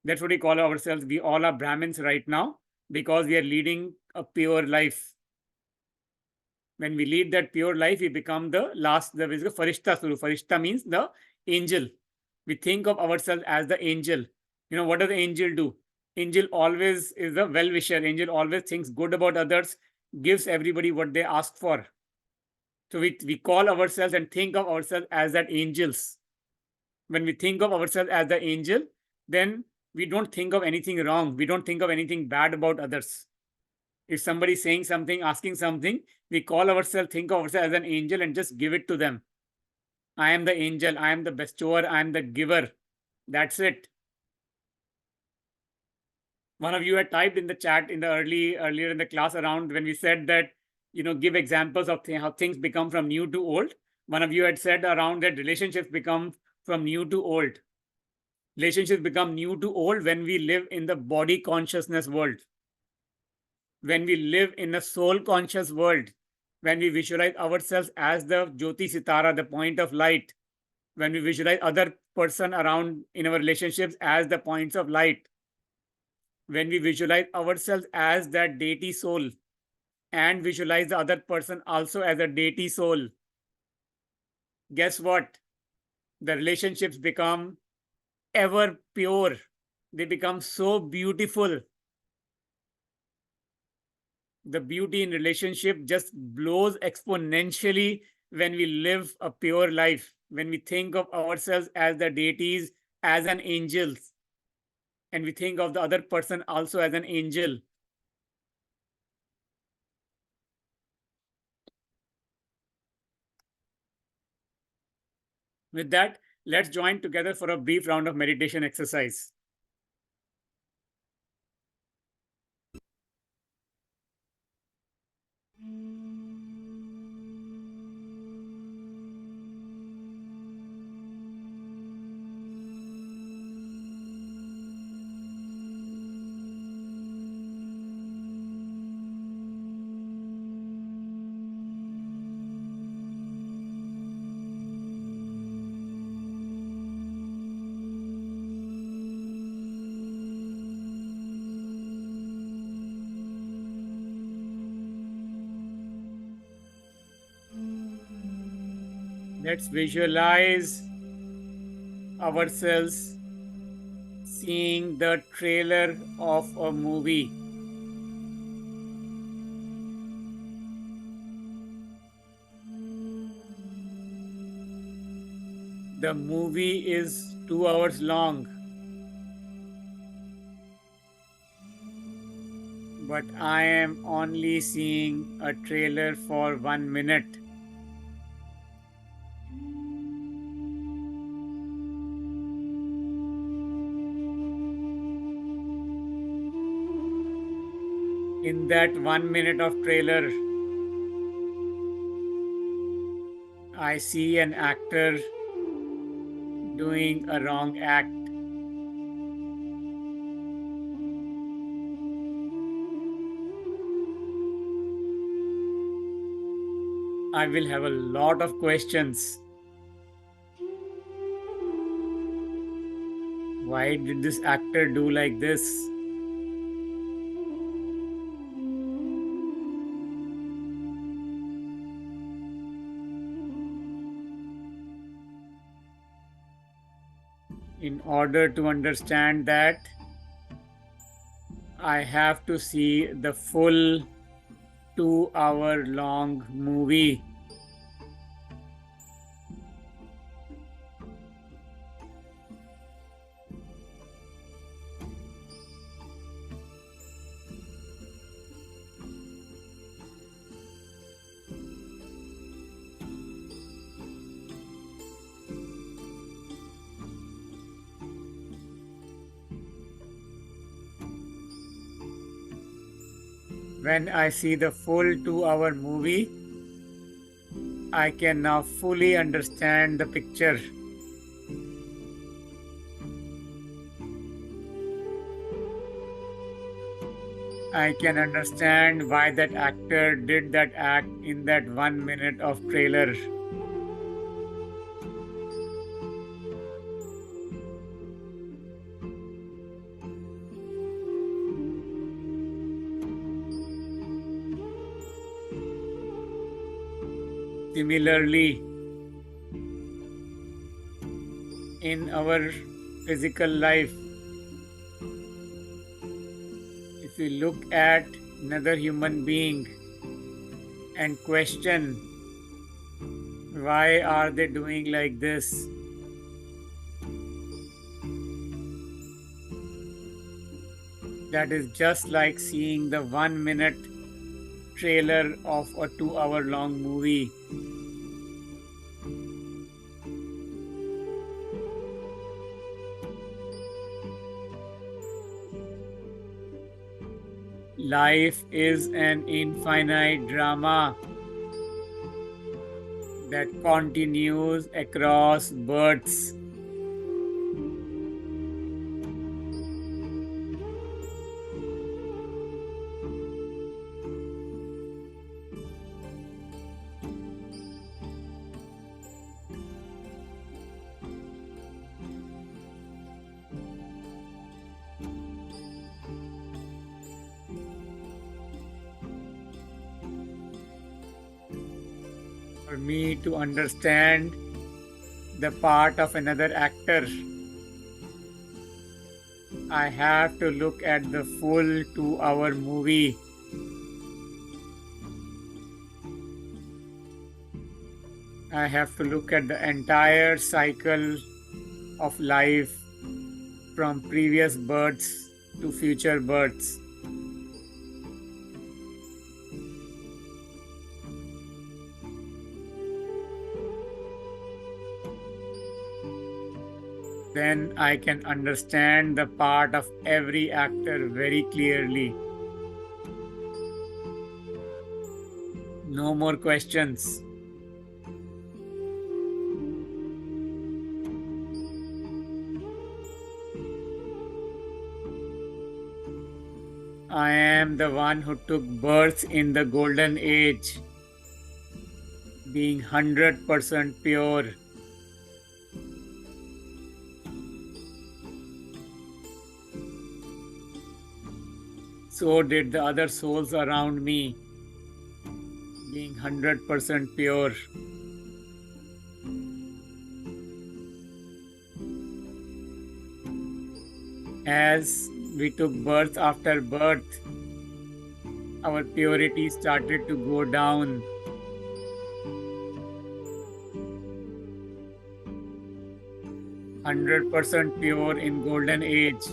That's what we call ourselves. We all are Brahmins right now because we are leading a pure life. When we lead that pure life, we become the Farishta Swarup. Farishta means the angel. We think of ourselves as the angel. What does the angel do? Angel always is a well-wisher. Angel always thinks good about others, gives everybody what they ask for. So we call ourselves and think of ourselves as that angels. When we think of ourselves as the angel, then we don't think of anything wrong. We don't think of anything bad about others. If somebody is saying something, asking something, we call ourselves, think of ourselves as an angel and just give it to them. I am the angel. I am the bestower. I am the giver. That's it. One of you had typed in the chat in the earlier in the class around when we said that, give examples of how things become from new to old. One of you had said around that relationships become from new to old. Relationships become new to old when we live in the body consciousness world. When we live in a soul conscious world, when we visualize ourselves as the Jyoti Sitara, the point of light, when we visualize other person around in our relationships as the points of light, when we visualize ourselves as that deity soul and visualize the other person also as a deity soul, guess what? The relationships become ever pure. They become so beautiful. The beauty in relationship just blows exponentially when we live a pure life, when we think of ourselves as the deities, as an angel, and we think of the other person also as an angel. With that, let's join together for a brief round of meditation exercise. Let's visualize ourselves seeing the trailer of a movie. The movie is 2 hours long, but I am only seeing a trailer for 1 minute. In that 1 minute of trailer, I see an actor doing a wrong act. I will have a lot of questions. Why did this actor do like this? In order to understand that, I have to see the full 2 hour long movie. When I see the full 2 hour movie, I can now fully understand the picture. I can understand why that actor did that act in that 1 minute of trailer. Similarly, in our physical life, if we look at another human being and question why are they doing like this, that is just like seeing the 1 minute trailer of a 2 hour long movie. Life is an infinite drama that continues across births. For me to understand the part of another actor, I have to look at the full 2-hour movie. I have to look at the entire cycle of life from previous births to future births. Then I can understand the part of every actor very clearly. No more questions. I am the one who took birth in the golden age, being 100% pure. So did the other souls around me, being 100% pure. As we took birth after birth, our purity started to go down. "100% pure in golden age."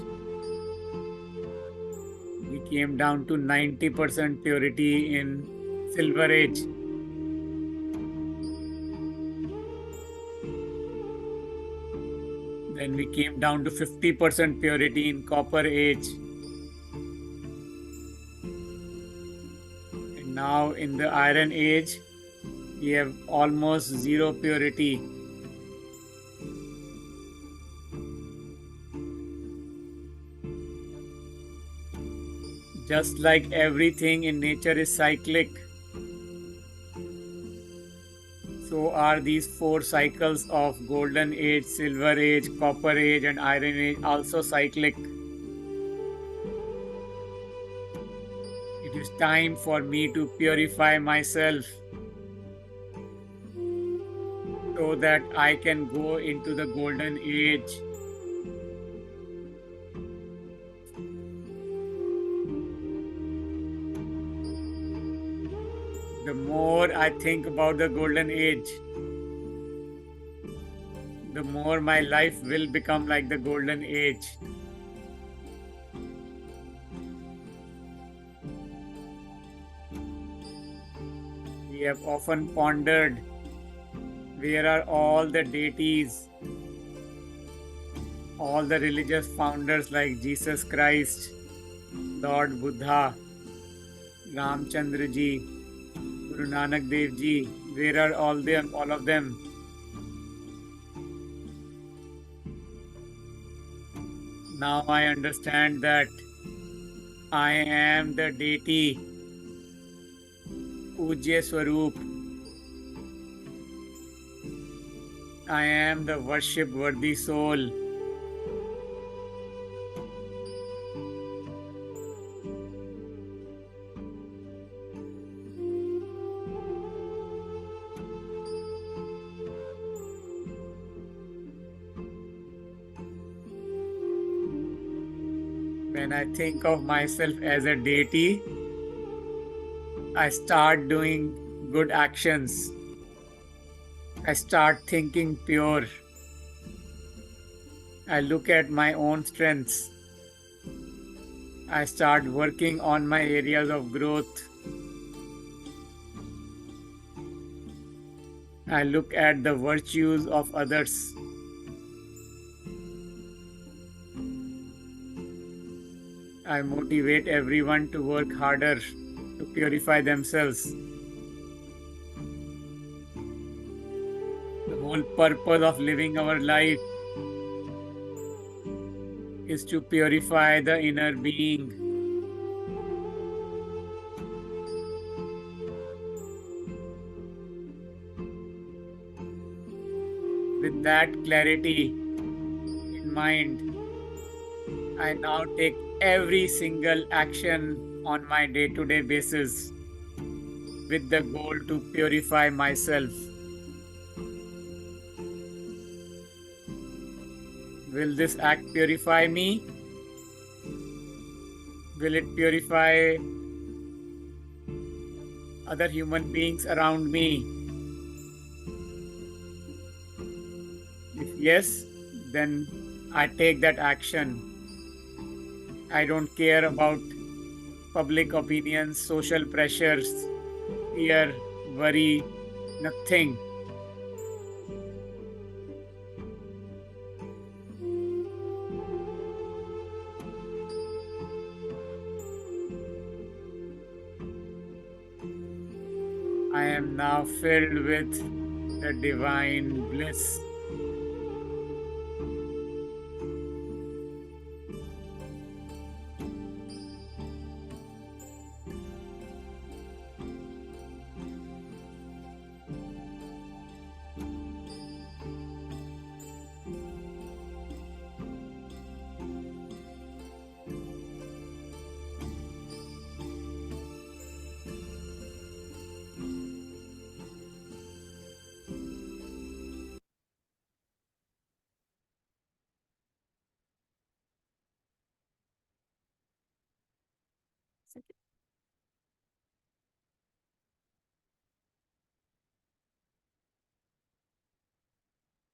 We came down to 90% purity in silver age. Then we came down to 50% purity in copper age. And now in the iron age, we have almost zero purity. Just like everything in nature is cyclic, so are these 4 cycles of golden age, silver age, copper age, and iron age also cyclic. It is time for me to purify myself so that I can go into the golden age. The more I think about the golden age, the more my life will become like the golden age. We have often pondered, where are all the deities, all the religious founders like Jesus Christ, Lord Buddha, Ramchandra ji, Guru Nanak Dev ji, where are all of them? Now I understand that I am the deity, Pujya Swaroop. I am the worship-worthy soul. When I think of myself as a deity, I start doing good actions. I start thinking pure. I look at my own strengths. I start working on my areas of growth. I look at the virtues of others. I motivate everyone to work harder to purify themselves. The whole purpose of living our life is to purify the inner being. With that clarity in mind, I now take every single action on my day-to-day basis with the goal to purify myself. Will this act purify me? Will it purify other human beings around me? If yes, then I take that action. I don't care about public opinions, social pressures, fear, worry, nothing. I am now filled with the divine bliss.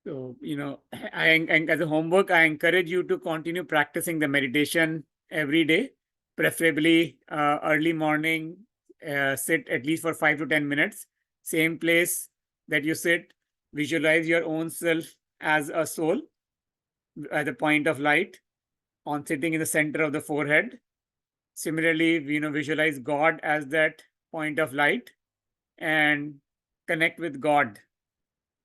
So, as a homework, I encourage you to continue practicing the meditation every day, preferably early morning. Sit at least for 5 to 10 minutes. Same place that you sit. Visualize your own self as a soul, at the point of light, on sitting in the center of the forehead. Similarly, visualize God as that point of light and connect with God.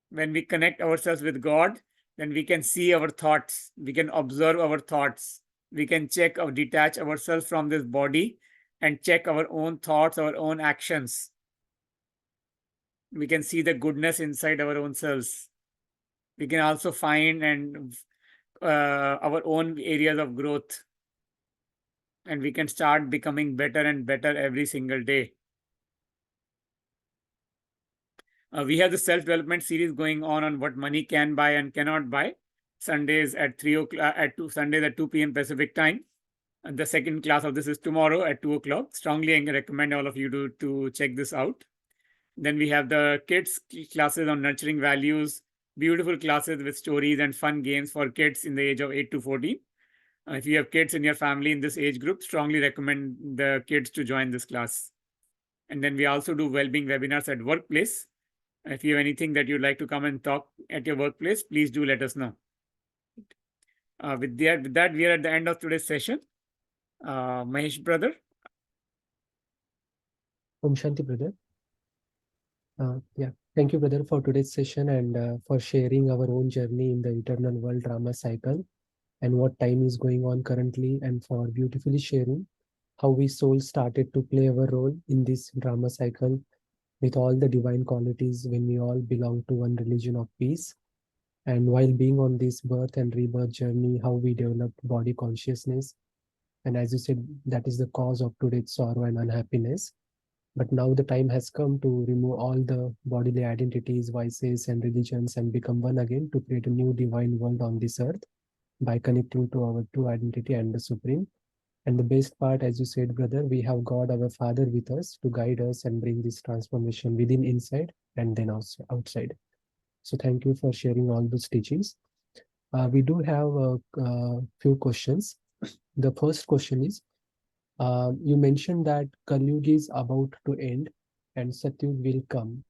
When we connect ourselves with God, then we can see our thoughts, we can observe our thoughts, we can check or detach ourselves from this body and check our own thoughts, our own actions. We can see the goodness inside our own selves. We can also find and our own areas of growth, and we can start becoming better and better every single day. We have the self-development series going on what money can buy and cannot buy. Sundays at 3 o'clock, Sundays at 2 p.m. Pacific time. And the second class of this is tomorrow at 2 o'clock. Strongly recommend all of you to check this out. Then we have the kids classes on nurturing values, beautiful classes with stories and fun games for kids in the age of 8 to 14. If you have kids in your family in this age group, strongly recommend the kids to join this class. And then we also do well-being webinars at workplace. If you have anything that you'd like to come and talk at your workplace, please do let us know. With that, we are at the end of today's session. Mahesh, brother. Om Shanti, brother. Yeah, thank you, brother, for today's session and for sharing our own journey in the eternal world drama cycle and what time is going on currently, and for beautifully sharing how we souls started to play our role in this drama cycle with all the divine qualities when we all belong to one religion of peace. And while being on this birth and rebirth journey, how we developed body consciousness. And as you said, that is the cause of today's sorrow and unhappiness. But now the time has come to remove all the bodily identities, vices, and religions and become one again to create a new divine world on this earth by connecting to our true identity and the Supreme. And the best part, as you said, brother, we have God, our Father, with us to guide us and bring this transformation within, inside, and then also outside. So thank you for sharing all those teachings. We do have a few questions. The first question is, you mentioned that Kali Yuga is about to end and Satyug will come.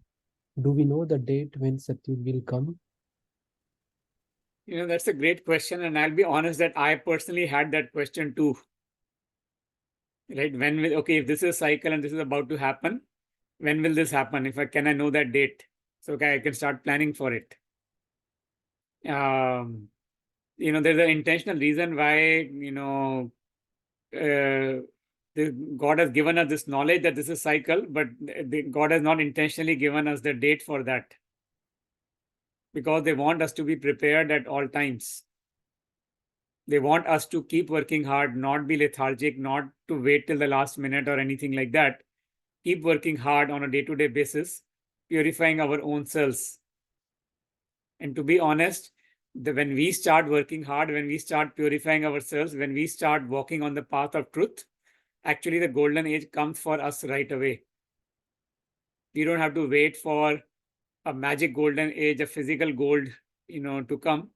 Do we know the date when Satyug will come? That's a great question, and I'll be honest that I personally had that question too. Right? When will, okay, if this is a cycle and this is about to happen, when will this happen? Can I know that date? So okay, I can start planning for it. There's an intentional reason why, God has given us this knowledge that this is cycle, but God has not intentionally given us the date for that, because they want us to be prepared at all times. They want us to keep working hard, not be lethargic, not to wait till the last minute or anything like that. Keep working hard on a day-to-day basis, purifying our own selves. And to be honest, When we start working hard, when we start purifying ourselves, when we start walking on the path of truth, actually the golden age comes for us right away. We don't have to wait for a magic golden age, a physical gold, to come.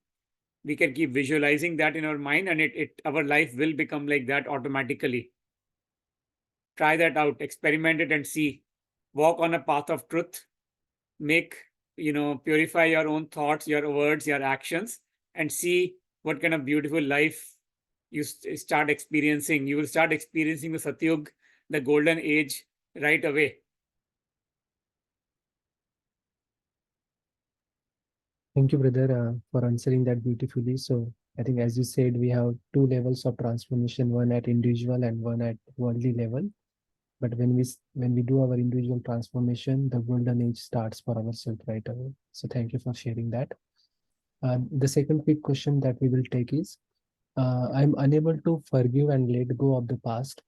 We can keep visualizing that in our mind, and our life will become like that automatically. Try that out, experiment it, and see. Walk on a path of truth. Make, purify your own thoughts, your words, your actions, and see what kind of beautiful life you start experiencing. You will start experiencing the Satyug, the golden age, right away. Thank you, brother, for answering that beautifully. So I think, as you said, we have two levels of transformation: one at individual and one at worldly level. But when we do our individual transformation, the golden age starts for ourselves right away. So thank you for sharing that. The second quick question that we will take is, I'm unable to forgive and let go of the past.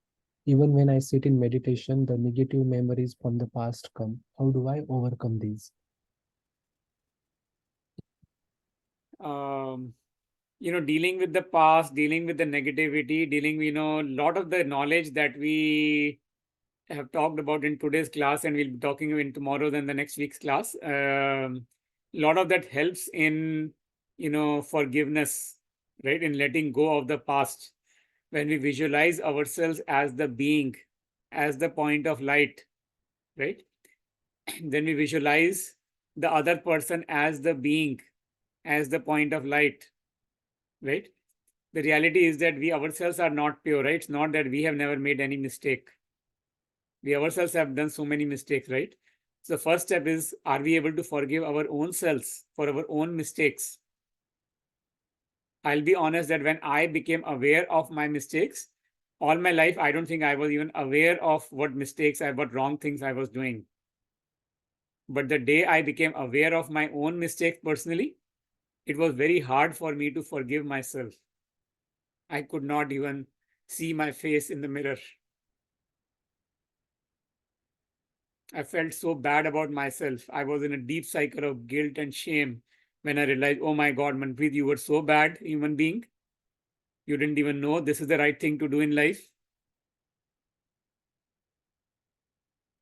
Even when I sit in meditation, the negative memories from the past come. How do I overcome these? Um, Dealing with the past, dealing with the negativity, dealing, a lot of the knowledge that we have talked about in today's class, and we'll be talking in tomorrow's and the next week's class. A lot of that helps in, forgiveness, right? In letting go of the past. When we visualize ourselves as the being, as the point of light, right? Then we visualize the other person as the being, as the point of light, right? The reality is that we ourselves are not pure, right? It's not that we have never made any mistake. We ourselves have done so many mistakes, right? So the first step is, are we able to forgive our own selves for our own mistakes? I'll be honest that when I became aware of my mistakes, all my life, I don't think I was even aware of what wrong things I was doing. But the day I became aware of my own mistakes personally, it was very hard for me to forgive myself. I could not even see my face in the mirror. I felt so bad about myself. I was in a deep cycle of guilt and shame when I realized, oh my God, Manpreet, you were so bad human being. You didn't even know this is the right thing to do in life.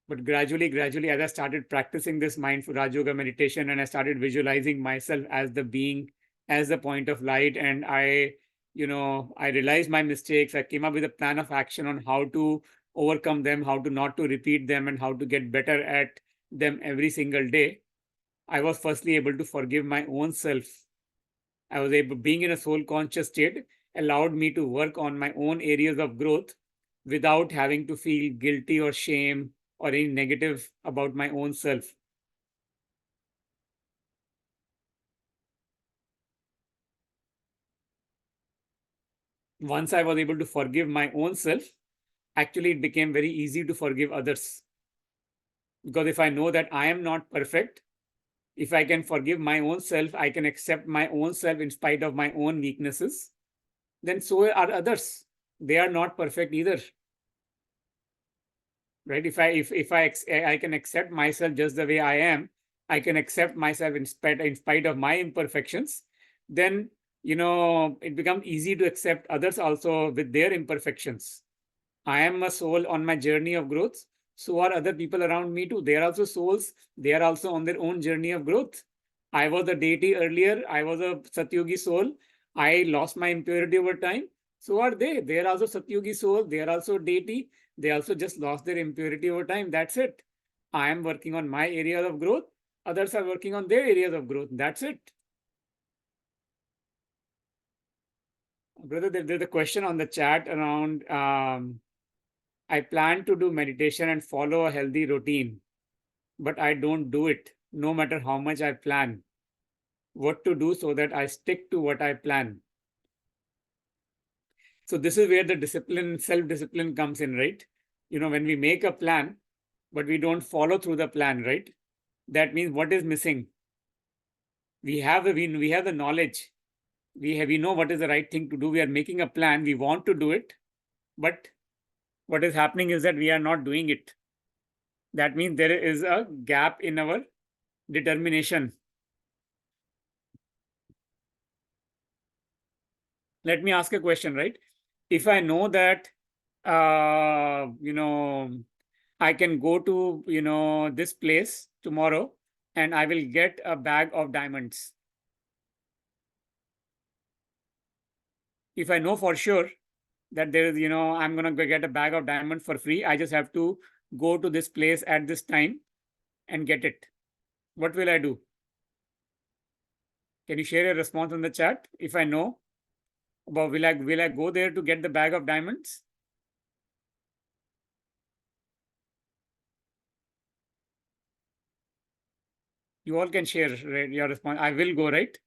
But gradually, as I started practicing this mindful Raj Yoga meditation, and I started visualizing myself as the being, as the point of light, and I realized my mistakes. I came up with a plan of action on how to overcome them, how to not to repeat them, and how to get better at them every single day. I was firstly able to forgive my own self. I was able, being in a soul conscious state, allowed me to work on my own areas of growth without having to feel guilty or shame or any negative about my own self. Once I was able to forgive my own self, actually it became very easy to forgive others. Because if I know that I am not perfect, if I can forgive my own self, I can accept my own self in spite of my own weaknesses, then so are others. They are not perfect either. Right? If I can accept myself just the way I am, I can accept myself in spite of my imperfections, then it becomes easy to accept others also with their imperfections. I am a soul on my journey of growth. So are other people around me too. They are also souls. They are also on their own journey of growth. I was a deity earlier. I was a Satyugi soul. I lost my impurity over time. So are they. They are also Satyugi soul. They are also deity. They also just lost their impurity over time. That's it. I am working on my areas of growth. Others are working on their areas of growth. That's it. Brother, there's a question on the chat around I plan to do meditation and follow a healthy routine, but I don't do it no matter how much I plan. What to do so that I stick to what I plan? So, this is where the discipline, self discipline comes in, right? When we make a plan, but we don't follow through the plan, right? That means what is missing? We have the knowledge. We know what is the right thing to do. We are making a plan. We want to do it, but what is happening is that we are not doing it. That means there is a gap in our determination. let me ask a question, right? If I know that, I can go to, this place tomorrow and I will get a bag of diamonds. If I know for sure that there is, I'm going to get a bag of diamonds for free, I just have to go to this place at this time and get it. What will I do? Can you share a response on the chat? If I know, but will I go there to get the bag of diamonds? You all can share your response. I will go, right?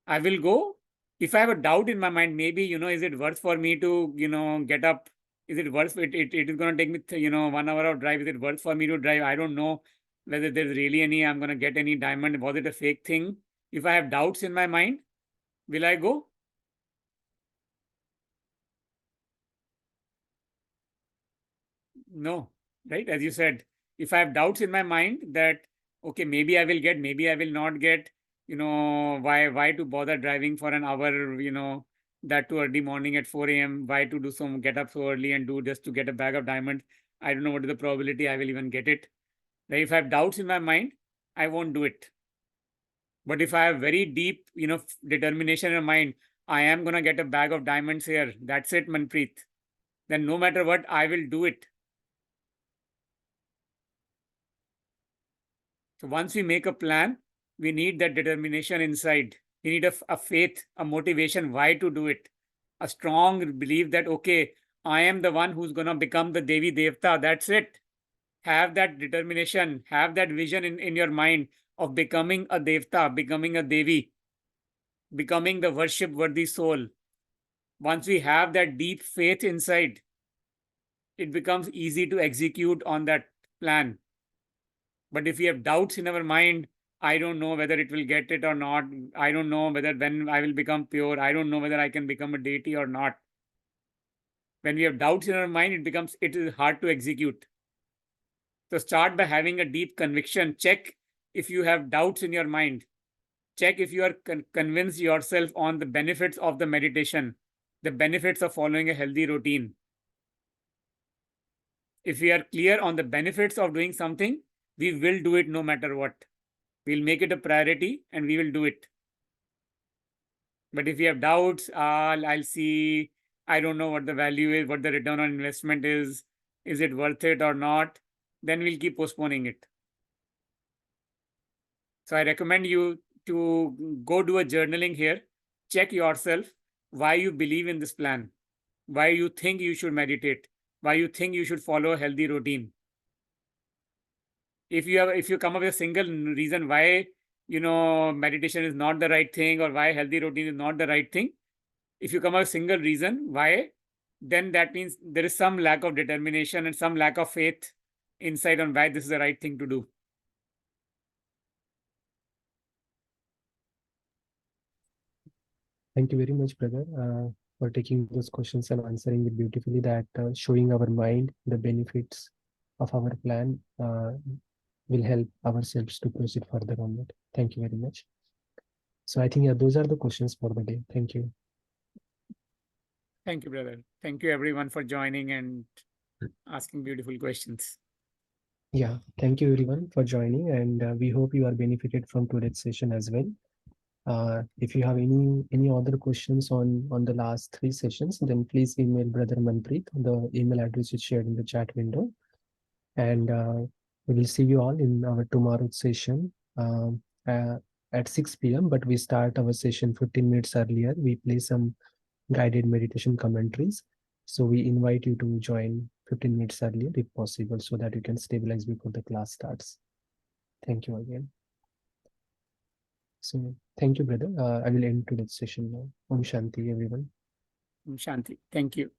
I will go. If I have a doubt in my mind, maybe, is it worth for me to, get up? Is it worth it? It is going to take me, 1 hour of drive. Is it worth for me to drive? I don't know whether there's really I'm going to get any diamond. Was it a fake thing? If I have doubts in my mind, will I go? No, right? As you said, if I have doubts in my mind that, okay, maybe I will get, maybe I will not get, why to bother driving for an hour, that too early morning at 4 a.m. Why to do some get up so early and do just to get a bag of diamonds? I don't know what is the probability I will even get it. Right? If I have doubts in my mind, I won't do it. But if I have very deep, determination in my mind, I am going to get a bag of diamonds here. That's it, Manpreet. Then no matter what, I will do it. So once we make a plan, we need that determination inside. We need a faith, a motivation, why to do it. A strong belief that, okay, I am the one who's going to become the Devi Devta. That's it. Have that determination, have that vision in your mind of becoming a Devta, becoming a Devi, becoming the worship worthy soul. Once we have that deep faith inside, it becomes easy to execute on that plan. But if we have doubts in our mind, I don't know whether it will get it or not. I don't know whether when I will become pure. I don't know whether I can become a deity or not. When we have doubts in our mind, it is hard to execute. So start by having a deep conviction. Check if you have doubts in your mind. Check if you are convinced yourself on the benefits of the meditation, the benefits of following a healthy routine. If we are clear on the benefits of doing something, we will do it no matter what. We'll make it a priority and we will do it. But if we have doubts, I'll see, I don't know what the value is, what the return on investment is it worth it or not, then we'll keep postponing it. So I recommend you to go do a journaling here, check yourself why you believe in this plan, why you think you should meditate, why you think you should follow a healthy routine. If you come up with a single reason why meditation is not the right thing or why healthy routine is not the right thing, if you come up with a single reason why, then that means there is some lack of determination and some lack of faith inside on why this is the right thing to do. Thank you very much, brother, for taking those questions and answering it beautifully. That showing our mind the benefits of our plan will help ourselves to proceed further on it. Thank you very much. So I think those are the questions for the day. Thank you. Thank you, brother. Thank you, everyone, for joining and asking beautiful questions. Yeah, thank you everyone for joining, and we hope you are benefited from today's session as well. If you have any other questions on the last 3 sessions, then please email Brother Manpreet. The email address is shared in the chat window. And we will see you all in our tomorrow's session at 6 p.m. But we start our session 15 minutes earlier. We play some guided meditation commentaries. So we invite you to join 15 minutes earlier if possible, so that you can stabilize before the class starts. Thank you again. So thank you, brother. I will end today's session now. Om Shanti, everyone. Om Shanti. Thank you.